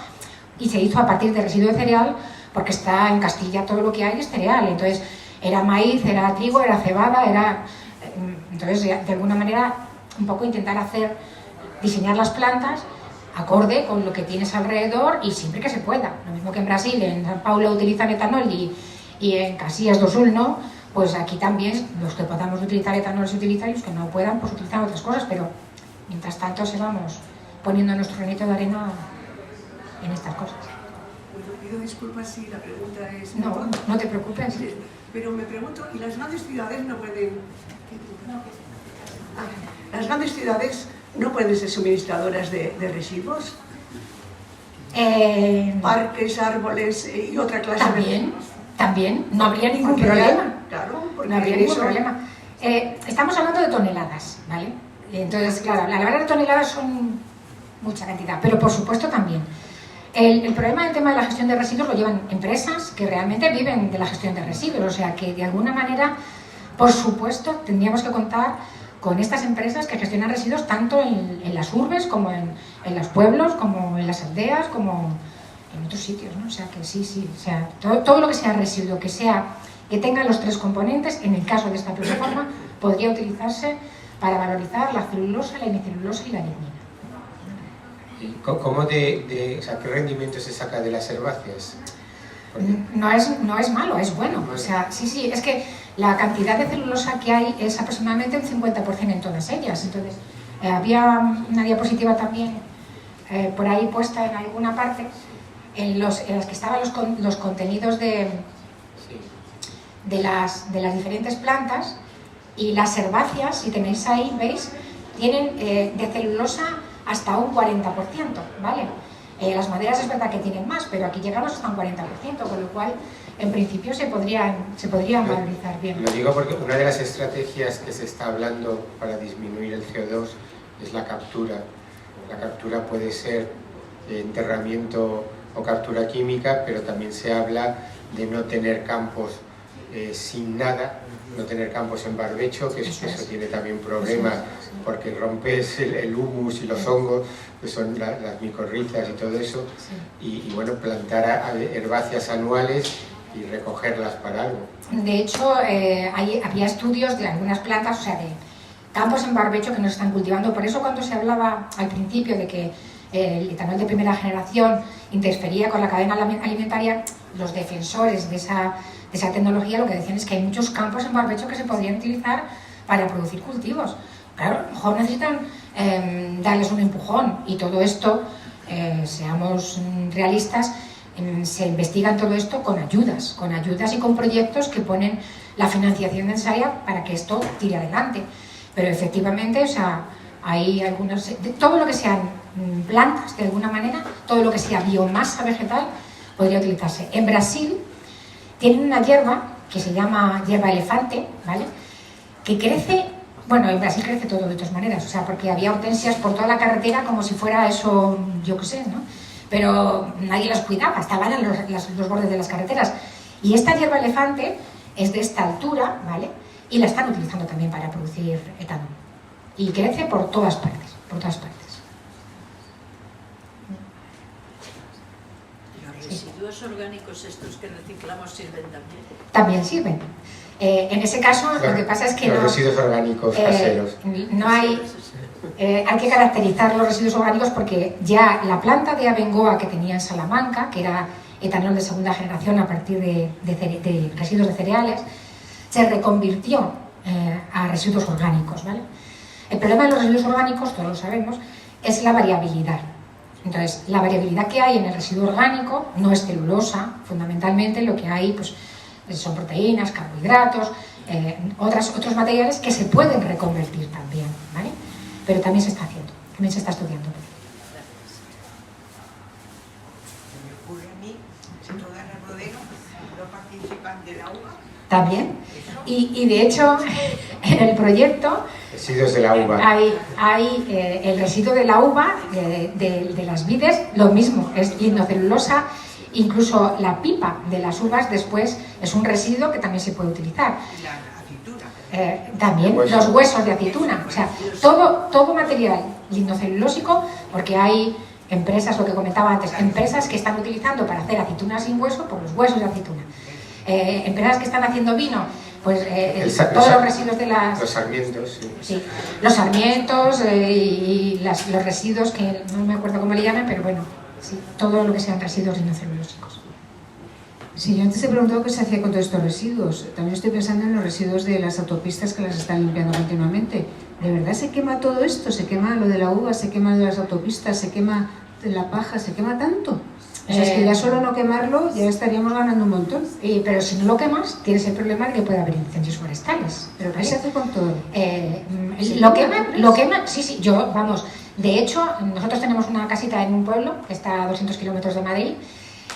y se hizo a partir de residuo de cereal, porque está en Castilla todo lo que hay es cereal. Entonces, era maíz, era trigo, era cebada, era... Entonces, de alguna manera, un poco intentar diseñar las plantas acorde con lo que tienes alrededor y siempre que se pueda. Lo mismo que en Brasil, en São Paulo utilizan etanol y en Caxias do Sul no, pues aquí también los que podamos utilizar etanol se utilizan y los que no puedan pues utilizan otras cosas, pero mientras tanto se vamos poniendo nuestro granito de arena en estas cosas. Bueno, pido disculpas si la pregunta es... No, no te preocupes. Pero me pregunto, ¿y las grandes ciudades no pueden... ¿Las grandes ciudades no pueden ser suministradoras de residuos? Parques, árboles y otra clase También, no habría ningún porque problema. Claro, porque no habría ningún eso... problema. Estamos hablando de toneladas, ¿vale? Entonces, claro, la verdad de toneladas son mucha cantidad, pero por supuesto también. El problema del tema de la gestión de residuos lo llevan empresas que realmente viven de la gestión de residuos, o sea que de alguna manera, por supuesto, tendríamos que contar con estas empresas que gestionan residuos tanto en las urbes como en los pueblos, como en las aldeas, como en otros sitios, ¿no? O sea que sí, o sea, todo lo que sea residuo, que tenga los tres componentes, en el caso de esta plataforma, podría utilizarse para valorizar la celulosa, la hemicelulosa y la lignina. ¿Cómo o sea, qué rendimiento se saca de las herbáceas? No es malo, es bueno. O sea, sí, es que la cantidad de celulosa que hay es aproximadamente un 50% en todas ellas. Entonces, había una diapositiva también por ahí puesta en alguna parte en las que estaban los contenidos de las diferentes plantas, y las herbáceas, si tenéis ahí, veis, tienen de celulosa hasta un 40%, ¿vale? Las maderas es verdad que tienen más, pero aquí llegamos hasta un 40%, con lo cual, en principio, se podrían valorizar bien. Lo digo porque una de las estrategias que se está hablando para disminuir el CO2 es la captura. La captura puede ser enterramiento o captura química, pero también se habla de no tener campos sin nada, no tener campos en barbecho, que eso tiene también problemas porque rompes el humus y los hongos, que son las micorrizas y todo eso, y bueno, plantar herbáceas anuales y recogerlas para algo. De hecho, había estudios de algunas plantas, o sea, de campos en barbecho que no se están cultivando. Por eso cuando se hablaba al principio de que el etanol de primera generación interfería con la cadena alimentaria, los defensores de esa tecnología lo que decían es que hay muchos campos en barbecho que se podrían utilizar para producir cultivos. Claro, a lo mejor necesitan darles un empujón, y todo esto, seamos realistas, se investiga todo esto con ayudas y con proyectos que ponen la financiación necesaria para que esto tire adelante. Pero efectivamente, o sea, hay algunos, todo lo que sean plantas, de alguna manera, todo lo que sea biomasa vegetal podría utilizarse. En Brasil tienen una hierba que se llama hierba elefante, ¿vale? Que crece, bueno, en Brasil crece todo de todas maneras, o sea, porque había hortensias por toda la carretera como si fuera eso, yo qué sé, ¿no? Pero nadie las cuidaba, estaban en los bordes de las carreteras. Y esta hierba elefante es de esta altura, ¿vale? Y la están utilizando también para producir etanol. Y crece por todas partes, por todas partes. ¿Los residuos orgánicos estos que reciclamos sirven también? También sirven. En ese caso, lo que pasa es que los residuos orgánicos caseros. No hay... hay que caracterizar los residuos orgánicos porque ya la planta de Abengoa que tenía en Salamanca, que era etanol de segunda generación a partir de residuos de cereales, se reconvirtió a residuos orgánicos, ¿vale? El problema de los residuos orgánicos, todos lo sabemos, es la variabilidad. Entonces, la variabilidad que hay en el residuo orgánico no es celulosa, fundamentalmente lo que hay pues, son proteínas, carbohidratos, otros materiales que se pueden reconvertir también, ¿vale? Pero también se está haciendo, también se está estudiando. Me ocurre a mí, si todas las bodegas no participan de la uva. También, y de hecho, en el proyecto residuos de la uva. Hay el residuo de la uva, de las vides, lo mismo, es lignocelulosa, incluso la pipa de las uvas después es un residuo que también se puede utilizar. Y la aceituna. También los huesos de aceituna, o sea, todo material lignocelulósico, porque hay empresas, lo que comentaba antes, empresas que están utilizando para hacer aceituna sin hueso por los huesos de aceituna. Empresas que están haciendo vino, pues todos los residuos de las... Los sarmientos, sí. Los sarmientos y los residuos, que no me acuerdo cómo le llaman, pero bueno, sí, todo lo que sean residuos lignocelulósicos. Sí, yo antes he preguntado qué se hacía con todos estos residuos. También estoy pensando en los residuos de las autopistas que las están limpiando continuamente. ¿De verdad se quema todo esto? ¿Se quema lo de la uva? ¿Se quema lo de las autopistas? ¿Se quema la paja se quema tanto. O sea, es que ya solo no quemarlo ya estaríamos ganando un montón. Pero si no lo quemas, tienes el problema de que puede haber incendios forestales. ¿Pero qué se hace con todo? Lo queman, sí, yo, vamos, de hecho, nosotros tenemos una casita en un pueblo que está a 200 kilómetros de Madrid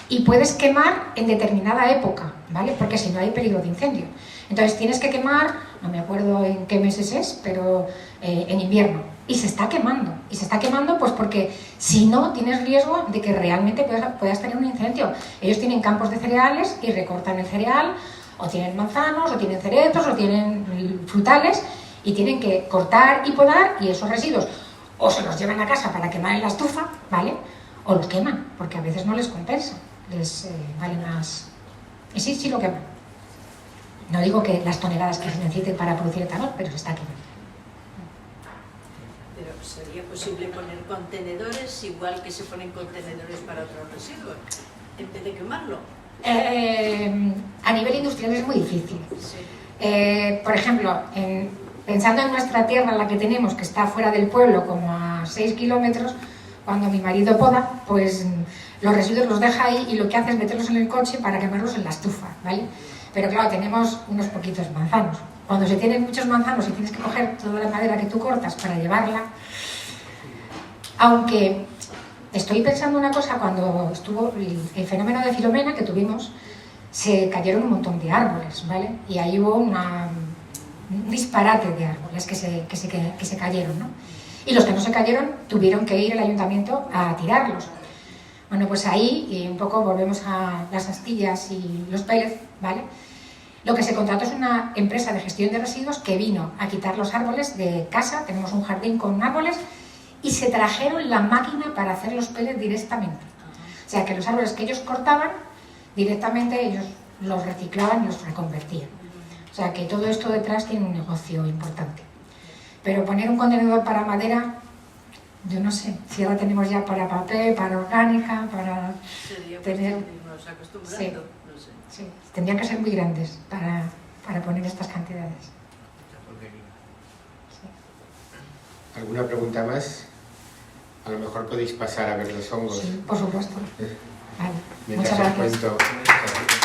y puedes quemar en determinada época, ¿vale? Porque si no hay peligro de incendio. Entonces tienes que quemar, no me acuerdo en qué meses es, pero en invierno. Y se está quemando pues porque si no tienes riesgo de que realmente puedas tener un incendio. Ellos tienen campos de cereales y recortan el cereal, o tienen manzanos, o tienen cerezos, o tienen frutales, y tienen que cortar y podar, y esos residuos o se los llevan a casa para quemar en la estufa, ¿vale? O los queman, porque a veces no les compensa, les vale más. Y sí lo queman. No digo que las toneladas que se necesiten para producir etanol, pero se está quemando. Pero sería posible poner contenedores igual que se ponen contenedores para otros residuos, en vez de quemarlo. A nivel industrial es muy difícil. Sí. Por ejemplo, pensando en nuestra tierra, la que tenemos, que está fuera del pueblo, como a 6 kilómetros, cuando mi marido poda, pues los residuos los deja ahí y lo que hace es meterlos en el coche para quemarlos en la estufa, ¿vale? Pero claro, tenemos unos poquitos manzanos. Cuando se tienen muchos manzanos y tienes que coger toda la madera que tú cortas para llevarla, aunque estoy pensando una cosa, cuando estuvo el fenómeno de Filomena que tuvimos, se cayeron un montón de árboles, ¿vale? Y ahí hubo un disparate de árboles que se cayeron, ¿no? Y los que no se cayeron tuvieron que ir al ayuntamiento a tirarlos. Bueno, pues ahí, y un poco volvemos a las astillas y los pellets, ¿vale? Lo que se contrató es una empresa de gestión de residuos que vino a quitar los árboles de casa, tenemos un jardín con árboles, y se trajeron la máquina para hacer los pellets directamente. O sea, que los árboles que ellos cortaban, directamente ellos los reciclaban y los reconvertían. O sea, que todo esto detrás tiene un negocio importante. Pero poner un contenedor para madera, yo no sé, si ahora tenemos ya para papel, para orgánica, para Sería tener... irnos acostumbrando, Sí. no sé. Sí, tendrían que ser muy grandes para poner estas cantidades. Sí. ¿Alguna pregunta más? A lo mejor podéis pasar a ver los hongos. Sí, por supuesto. Vale. Mientras Muchas os gracias. cuento.